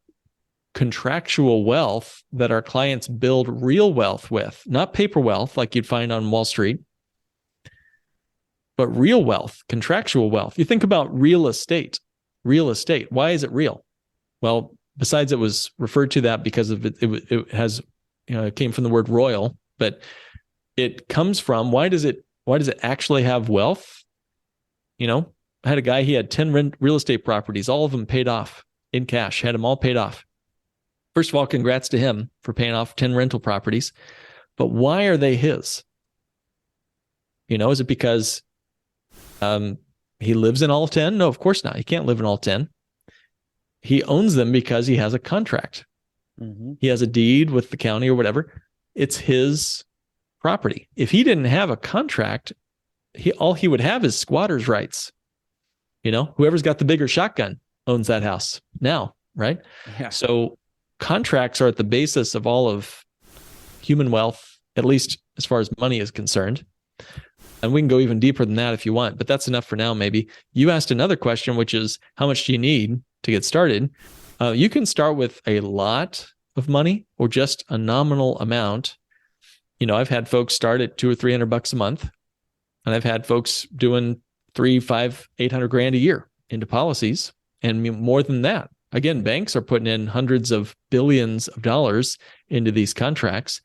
contractual wealth that our clients build real wealth with, not paper wealth like you'd find on Wall Street, but real wealth, contractual wealth. You think about real estate. Real estate. Why is it real? Well, besides it was referred to that because of it has, it came from the word royal, but it comes from, why does it Why does it actually have wealth? You know, I had a guy, he had 10 real estate properties, all of them paid off in cash, had them all paid off. First of all, congrats to him for paying off 10 rental properties. But why are they his? You know, is it because he lives in all 10? No, of course not. He can't live in all 10. He owns them because he has a contract. Mm-hmm. He has a deed with the county or whatever. It's his property. If he didn't have a contract, all he would have is squatter's rights. You know, whoever's got the bigger shotgun owns that house now, right? Yeah. So contracts are at the basis of all of human wealth, at least as far as money is concerned. And we can go even deeper than that if you want, but that's enough for now, maybe. You asked another question, which is, how much do you need to get started? You can start with a lot of money or just a nominal amount. You know, I've had folks start at $200 or $300 a month, and I've had folks doing $300, $500, $800 a year into policies, and more than that. Again, banks are putting in hundreds of billions of dollars into these contracts,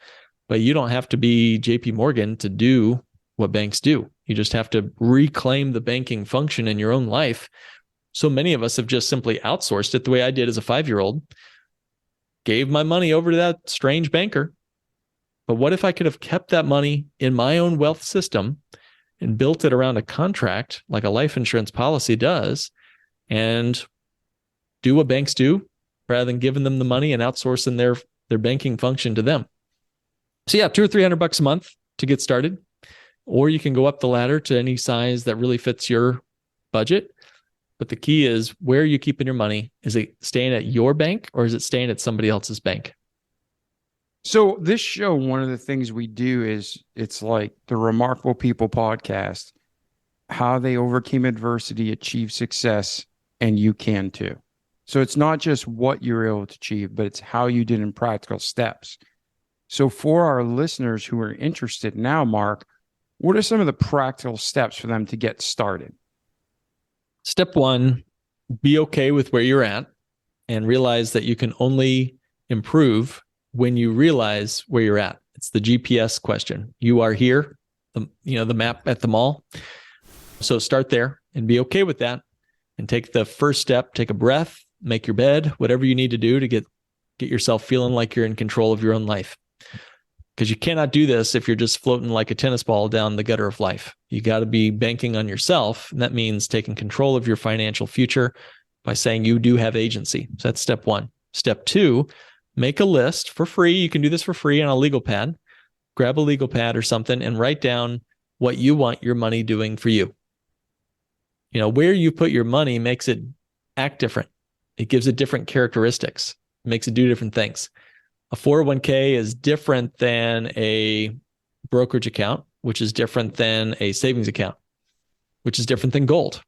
but you don't have to be JP Morgan to do what banks do. You just have to reclaim the banking function in your own life. So many of us have just simply outsourced it the way I did as a 5-year-old, gave my money over to that strange banker. But what if I could have kept that money in my own wealth system and built it around a contract like a life insurance policy does, and do what banks do rather than giving them the money and outsourcing their banking function to them? So yeah, $200 or $300 a month to get started. Or you can go up the ladder to any size that really fits your budget. But the key is, where are you keeping your money? Is it staying at your bank or is it staying at somebody else's bank? So this show, one of the things we do is, it's like the Remarkable People podcast, how they overcame adversity, achieved success, and you can too. So it's not just what you're able to achieve, but it's how you did in practical steps. So for our listeners who are interested now, Mark, what are some of the practical steps for them to get started? Step one, be okay with where you're at and realize that you can only improve when you realize where you're at. It's the GPS question. You are here, the map at the mall. So start there and be okay with that, and take the first step, take a breath, make your bed, whatever you need to do to get yourself feeling like you're in control of your own life. Because you cannot do this if you're just floating like a tennis ball down the gutter of life. You got to be banking on yourself. And that means taking control of your financial future by saying you do have agency. So that's step one. Step two, make a list for free. You can do this for free on a legal pad. Grab a legal pad or something and write down what you want your money doing for you. You know, where you put your money makes it act different. It gives it different characteristics. It makes it do different things. A 401k is different than a brokerage account, which is different than a savings account, which is different than gold.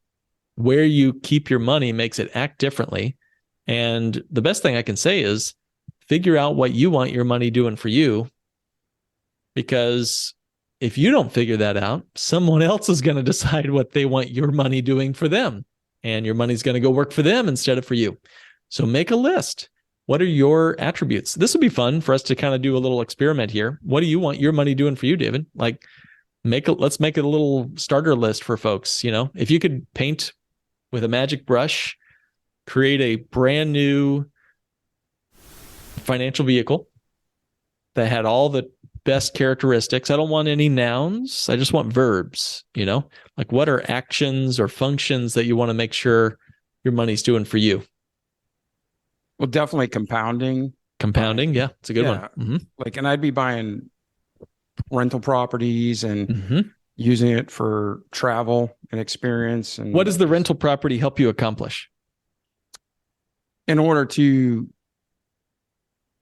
Where you keep your money makes it act differently. And the best thing I can say is figure out what you want your money doing for you, because if you don't figure that out, someone else is going to decide what they want your money doing for them, and your money's going to go work for them instead of for you. So make a list. What are your attributes? This would be fun for us to kind of do a little experiment here. What do you want your money doing for you, David? Like, let's make it a little starter list for folks. You know, if you could paint with a magic brush, create a brand new financial vehicle that had all the best characteristics. I don't want any nouns. I just want verbs, you know, like what are actions or functions that you want to make sure your money's doing for you? Well, definitely compounding. Compounding, yeah, it's a good one. Mm-hmm. Like, and I'd be buying rental properties and using it for travel and experience. And what does the rental property help you accomplish? In order to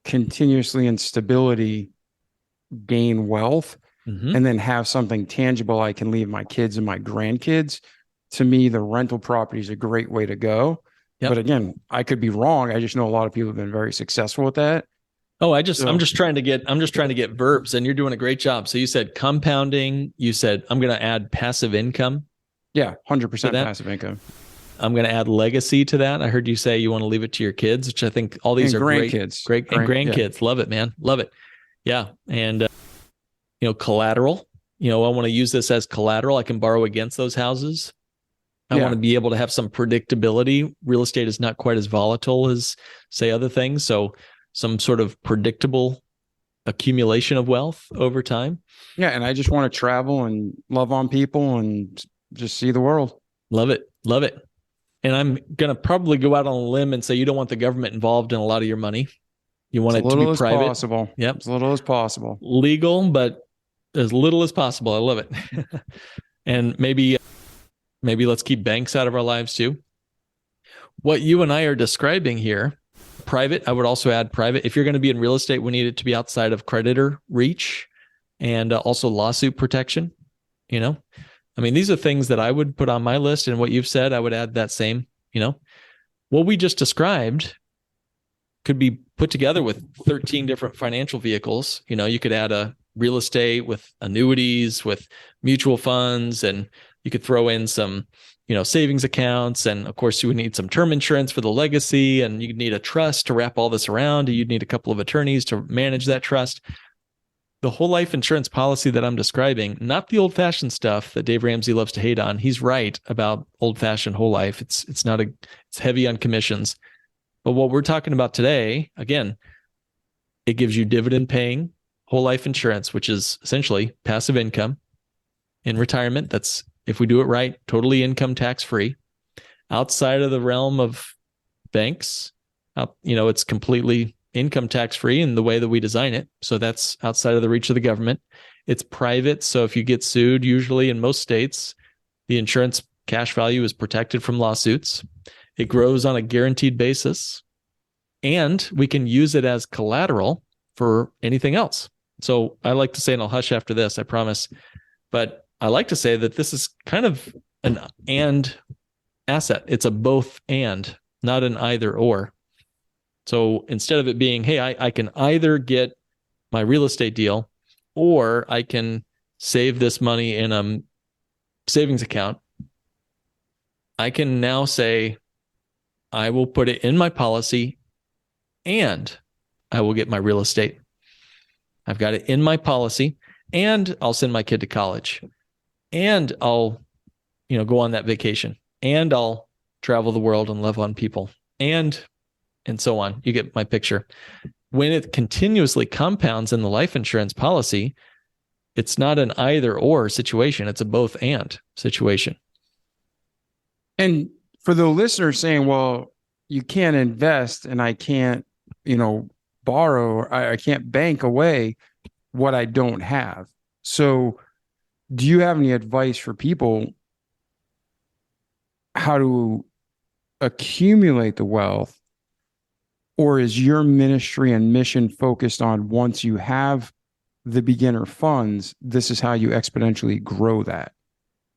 continuously and stability gain wealth, and then have something tangible I can leave my kids and my grandkids. To me, the rental property is a great way to go. Yep. But again, I could be wrong. I just know a lot of people have been very successful with that. Oh, I'm just trying to get verbs, and you're doing a great job. So you said compounding. You said I'm going to add passive income. Yeah, 100% passive income. I'm going to add legacy to that. I heard you say you want to leave it to your kids, which I think all these and are grandkids. Great and grandkids. Yeah. Love it, man. Love it. Yeah, and collateral. I want to use this as collateral. I can borrow against those houses. I want to be able to have some predictability. Real estate is not quite as volatile as, say, other things. So some sort of predictable accumulation of wealth over time. Yeah. And I just want to travel and love on people and just see the world. Love it. Love it. And I'm going to probably go out on a limb and say you don't want the government involved in a lot of your money. You want it to be private. Possible. Yep. As little as possible. Legal, but as little as possible. I love it. And maybe let's keep banks out of our lives too. What you and I are describing here, private, I would also add private. If you're going to be in real estate, we need it to be outside of creditor reach and also lawsuit protection. These are things that I would put on my list, and what you've said, I would add that same. What we just described could be put together with 13 different financial vehicles. You could add a real estate with annuities, with mutual funds, and you could throw in some, savings accounts. And of course, you would need some term insurance for the legacy, and you'd need a trust to wrap all this around. You'd need a couple of attorneys to manage that trust. The whole life insurance policy that I'm describing, not the old-fashioned stuff that Dave Ramsey loves to hate on. He's right about old-fashioned whole life. It's heavy on commissions. But what we're talking about today, again, it gives you dividend-paying whole life insurance, which is essentially passive income in retirement. That's, if we do it right, totally income tax-free. Outside of the realm of banks, it's completely income tax-free in the way that we design it. So that's outside of the reach of the government. It's private. So if you get sued, usually in most states, the insurance cash value is protected from lawsuits. It grows on a guaranteed basis, and we can use it as collateral for anything else. So I like to say, and I'll hush after this, I promise, but I like to say that this is kind of an and asset. It's a both and, not an either or. So instead of it being, hey, I can either get my real estate deal, or I can save this money in a savings account, I can now say, I will put it in my policy and I will get my real estate. I've got it in my policy, and I'll send my kid to college, and I'll, go on that vacation, and I'll travel the world and love on people, and so on. You get my picture. When it continuously compounds in the life insurance policy, it's not an either or situation. It's a both and situation. And for the listener saying, well, you can't invest and I can't, borrow, I can't bank away what I don't have. So do you have any advice for people how to accumulate the wealth? Or is your ministry and mission focused on, once you have the beginner funds, this is how you exponentially grow that?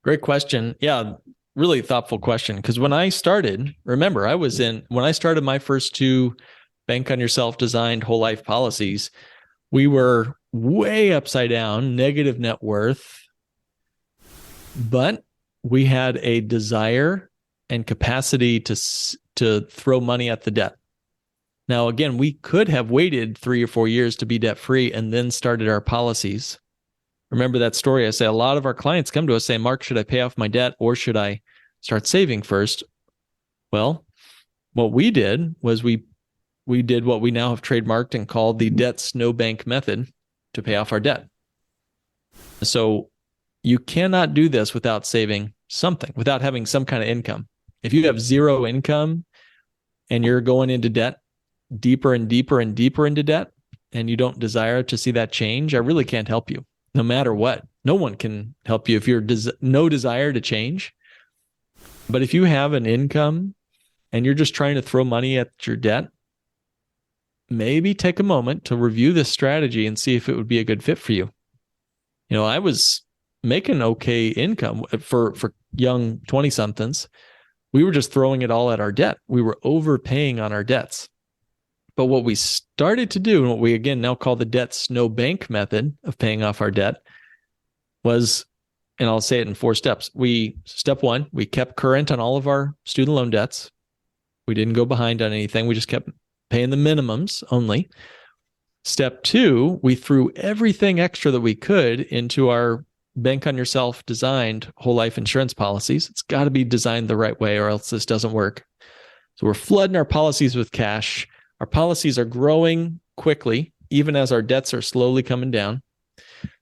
Great question. Yeah, really thoughtful question. Because when I started, remember, when I started my first two Bank on Yourself designed whole life policies, we were way upside down, negative net worth, but we had a desire and capacity to throw money at the debt. Now, again, we could have waited 3 or 4 years to be debt free and then started our policies. Remember that story? I say a lot of our clients come to us saying, Mark, should I pay off my debt or should I start saving first? Well, what we did was we did what we now have trademarked and called the debt snowbank method to pay off our debt. So you cannot do this without saving something, without having some kind of income. If you have zero income and you're going into debt, deeper and deeper and deeper into debt, and you don't desire to see that change, I really can't help you, no matter what. No one can help you if you're no desire to change. But if you have an income and you're just trying to throw money at your debt, maybe take a moment to review this strategy and see if it would be a good fit for you. I was making okay income for young 20-somethings. We were just throwing it all at our debt. We were overpaying on our debts. But what we started to do, and what we again now call the debt snowbank method of paying off our debt, was, and I'll say it in 4 steps. Step 1, we kept current on all of our student loan debts. We didn't go behind on anything. We just kept paying the minimums only. Step 2, we threw everything extra that we could into our bank on yourself designed whole life insurance policies. It's got to be designed the right way or else this doesn't work. So we're flooding our policies with cash. Our policies are growing quickly, even as our debts are slowly coming down.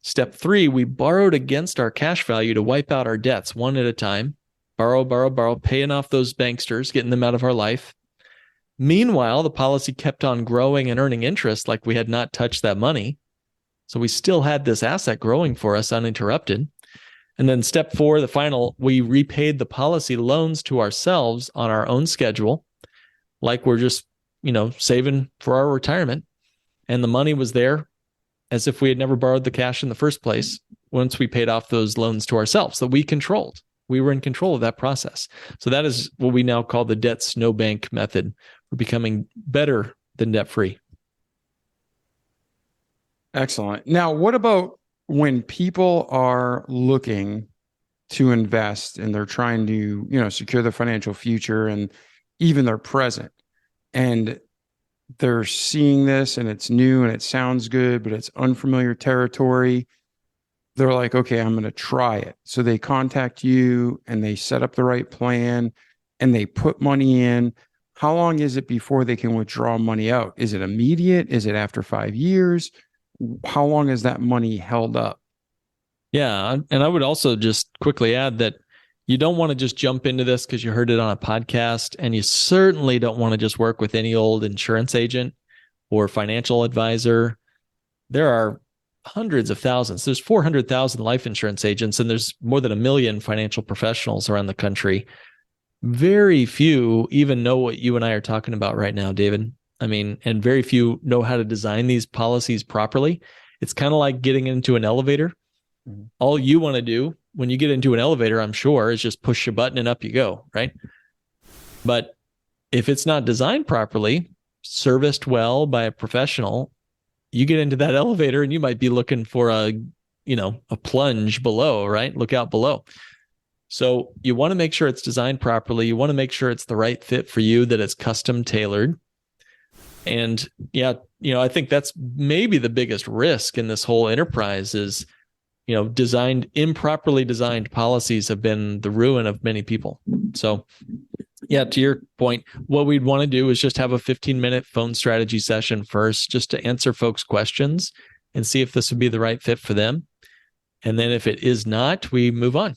Step 3, we borrowed against our cash value to wipe out our debts one at a time. Borrow, paying off those banksters, getting them out of our life. Meanwhile, the policy kept on growing and earning interest like we had not touched that money. So we still had this asset growing for us uninterrupted. And then step 4, the final, we repaid the policy loans to ourselves on our own schedule, like we're just, saving for our retirement. And the money was there as if we had never borrowed the cash in the first place once we paid off those loans to ourselves that we controlled. We were in control of that process. So that is what we now call the debt snowbank method for becoming better than debt-free. Excellent. Now, what about when people are looking to invest and they're trying to, secure their financial future and even their present, and they're seeing this and it's new and it sounds good, but it's unfamiliar territory. They're like, okay, I'm going to try it. So they contact you and they set up the right plan and they put money in. How long is it before they can withdraw money out? Is it immediate? Is it after 5 years? How long is that money held up? Yeah. And I would also just quickly add that you don't want to just jump into this because you heard it on a podcast, and you certainly don't want to just work with any old insurance agent or financial advisor. There are hundreds of thousands. There's 400,000 life insurance agents, and there's more than 1 million financial professionals around the country. Very few even know what you and I are talking about right now, David. And very few know how to design these policies properly. It's kind of like getting into an elevator. Mm-hmm. All you want to do when you get into an elevator, I'm sure, is just push a button and up you go, right? But if it's not designed properly, serviced well by a professional, you get into that elevator and you might be looking for a plunge below, right? Look out below. So you want to make sure it's designed properly. You want to make sure it's the right fit for you, that it's custom tailored. And I think that's maybe the biggest risk in this whole enterprise is, improperly designed policies have been the ruin of many people. So to your point, what we'd want to do is just have a 15-minute phone strategy session first, just to answer folks' questions and see if this would be the right fit for them. And then if it is not, we move on.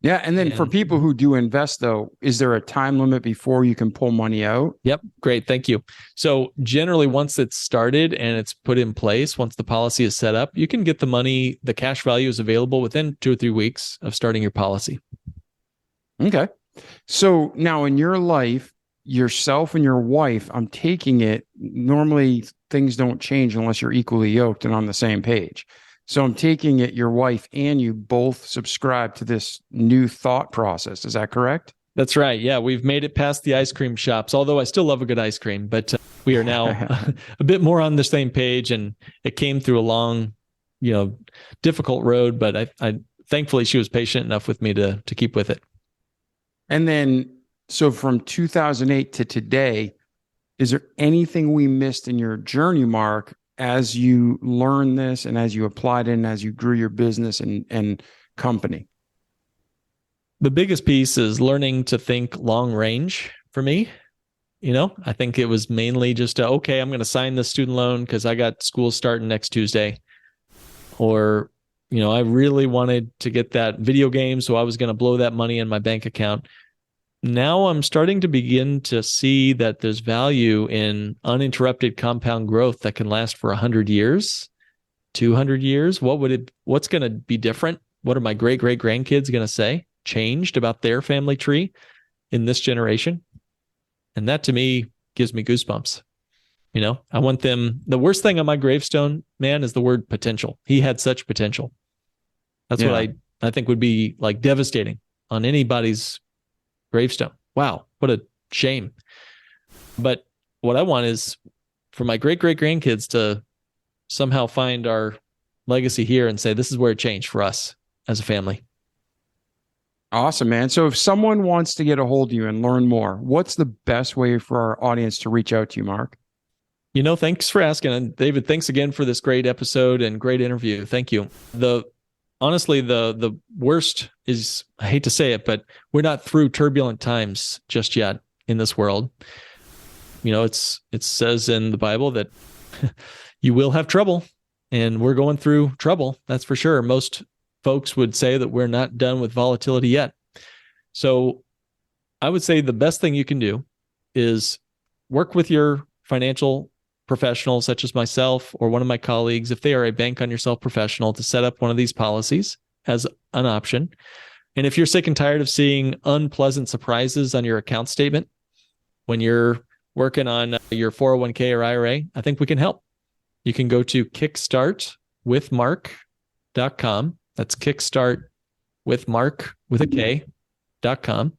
Yeah. And then for people who do invest, though, is there a time limit before you can pull money out? Yep. Great. Thank you. So generally, once it's started and it's put in place, once the policy is set up, you can get the money, the cash value is available within 2 or 3 weeks of starting your policy. Okay. So now in your life, yourself and your wife, I'm taking it, normally things don't change unless you're equally yoked and on the same page. So I'm taking it your wife and you both subscribe to this new thought process. Is that correct? That's right. Yeah, we've made it past the ice cream shops, although I still love a good ice cream, but we are now a bit more on the same page, and it came through a long, difficult road, but I thankfully she was patient enough with me to keep with it. And then, so from 2008 to today, is there anything we missed in your journey, Mark, as you learned this and as you applied it and as you grew your business and company? The biggest piece is learning to think long range for me. I think it was mainly just, okay, I'm going to sign this student loan because I got school starting next Tuesday. Or, I really wanted to get that video game, so I was going to blow that money in my bank account. Now I'm starting to begin to see that there's value in uninterrupted compound growth that can last for 100 years, 200 years. What's going to be different? What are my great-great-grandkids going to say changed about their family tree in this generation? And that to me gives me goosebumps. I want them, the worst thing on my gravestone, man, is the word potential. He had such potential. That's what I think would be like devastating on anybody's gravestone. Wow, what a shame. But what I want is for my great-great-grandkids to somehow find our legacy here and say, this is where it changed for us as a family. Awesome, man. So if someone wants to get a hold of you and learn more, what's the best way for our audience to reach out to you, Mark? Thanks for asking. And David, thanks again for this great episode and great interview. Thank you. The honestly, the worst is, I hate to say it, but we're not through turbulent times just yet in this world. It says in the Bible that you will have trouble, and we're going through trouble. That's for sure. Most folks would say that we're not done with volatility yet. So I would say the best thing you can do is work with your financial professional, such as myself or one of my colleagues, if they are a bank on yourself professional, to set up one of these policies as an option. And if you're sick and tired of seeing unpleasant surprises on your account statement when you're working on your 401k or IRA, I think we can help. You can go to kickstartwithmark.com. That's kickstartwithmark.com.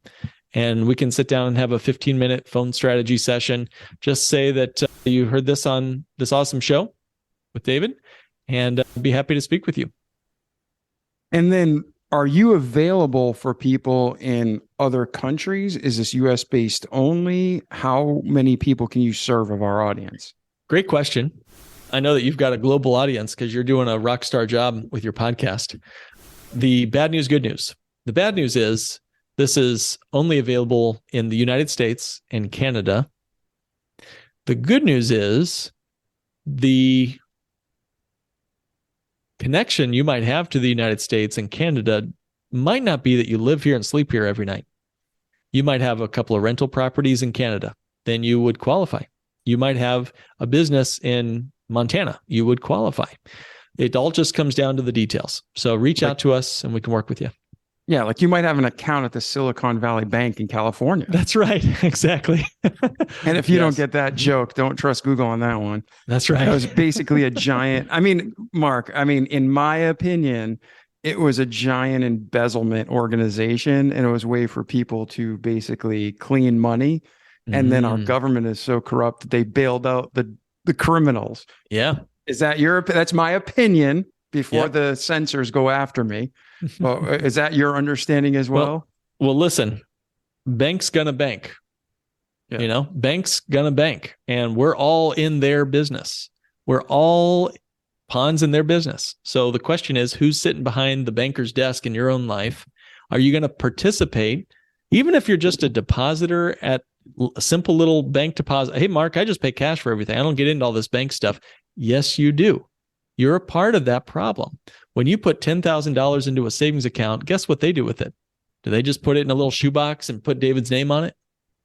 And we can sit down and have a 15-minute phone strategy session. Just say that you heard this on this awesome show with David, and I'd be happy to speak with you. And then, are you available for people in other countries? Is this US based only? How many people can you serve of our audience? Great question. I know that you've got a global audience because you're doing a rock star job with your podcast. The bad news, good news. The bad news is this is only available in the United States and Canada. The good news is the connection you might have to the United States and Canada might not be that you live here and sleep here every night. You might have a couple of rental properties in Canada. Then you would qualify. You might have a business in Montana. You would qualify. It all just comes down to the details. So reach out to us and we can work with you. Yeah, like you might have an account at the Silicon Valley Bank in California. That's right. Exactly. And if you don't get that joke, don't trust Google on that one. That's right. It was basically a giant. Mark, in my opinion, it was a giant embezzlement organization, and it was a way for people to basically clean money. And then our government is so corrupt that they bailed out the criminals. Yeah. Is that that's my opinion before the censors go after me. Well, is that your understanding as well? Well, listen, bank's gonna bank. Yeah. Bank's gonna bank, and we're all in their business. We're all pawns in their business. So the question is, who's sitting behind the banker's desk in your own life? Are you going to participate, even if you're just a depositor at a simple little bank deposit? Hey, Mark, I just pay cash for everything. I don't get into all this bank stuff. Yes, you do. You're a part of that problem. When you put $10,000 into a savings account, guess what they do with it? Do they just put it in a little shoebox and put David's name on it?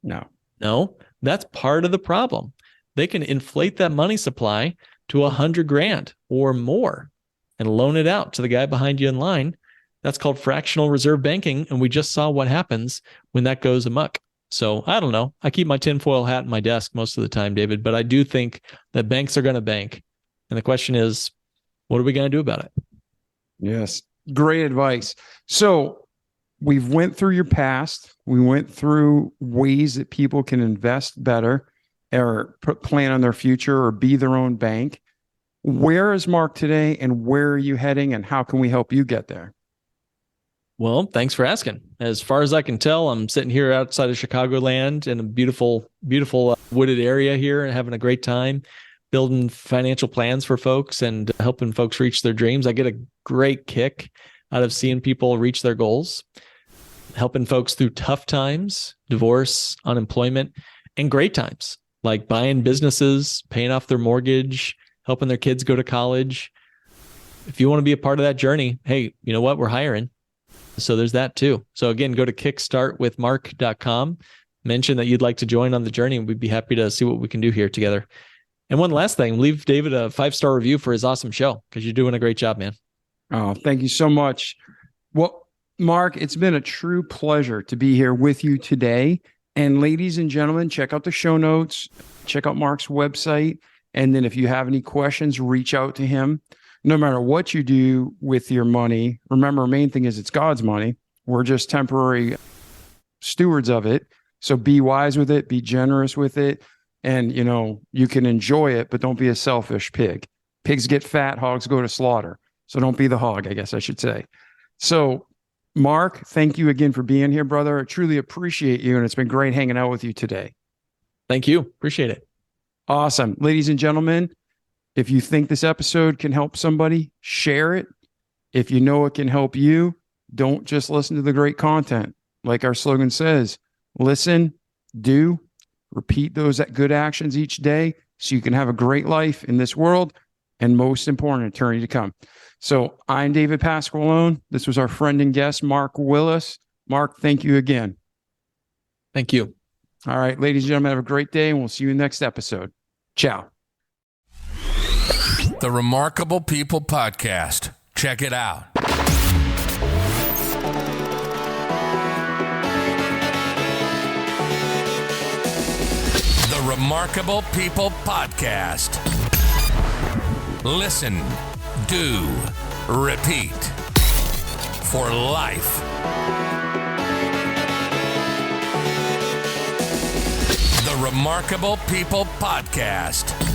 No, that's part of the problem. They can inflate that money supply to $100,000 or more and loan it out to the guy behind you in line. That's called fractional reserve banking. And we just saw what happens when that goes amok. So I don't know. I keep my tinfoil hat in my desk most of the time, David, but I do think that banks are going to bank. And the question is, what are we going to do about it? Yes. Great advice. So we've went through your past. We went through ways that people can invest better or plan on their future or be their own bank. Where is Mark today, and where are you heading, and how can we help you get there? Well, thanks for asking. As far as I can tell, I'm sitting here outside of Chicagoland in a beautiful, beautiful wooded area here and having a great time building financial plans for folks and helping folks reach their dreams. I get a great kick out of seeing people reach their goals, helping folks through tough times, divorce, unemployment, and great times, like buying businesses, paying off their mortgage, helping their kids go to college. If you want to be a part of that journey, hey, you know what? We're hiring. So there's that too. So again, go to kickstartwithmark.com, mention that you'd like to join on the journey, and we'd be happy to see what we can do here together. And one last thing, leave David a 5-star review for his awesome show, because you're doing a great job, man. Oh, thank you so much. Well, Mark, it's been a true pleasure to be here with you today. And ladies and gentlemen, check out the show notes, check out Mark's website. And then if you have any questions, reach out to him. No matter what you do with your money, remember, main thing is it's God's money. We're just temporary stewards of it. So be wise with it, be generous with it. And, you can enjoy it, but don't be a selfish pig. Pigs get fat, hogs go to slaughter. So don't be the hog, I guess I should say. So, Mark, thank you again for being here, brother. I truly appreciate you, and it's been great hanging out with you today. Thank you. Appreciate it. Awesome. Ladies and gentlemen, if you think this episode can help somebody, share it. If you know it can help you, don't just listen to the great content. Like our slogan says, listen, do, repeat those good actions each day so you can have a great life in this world and, most important, eternity to come. So I'm David Pasqualone. This was our friend and guest, Mark Willis. Mark, thank you again. Thank you. All right, ladies and gentlemen, have a great day, and we'll see you in the next episode. Ciao. The Remarkable People Podcast. Check it out. The Remarkable People Podcast. Listen, do, repeat. For life. The Remarkable People Podcast.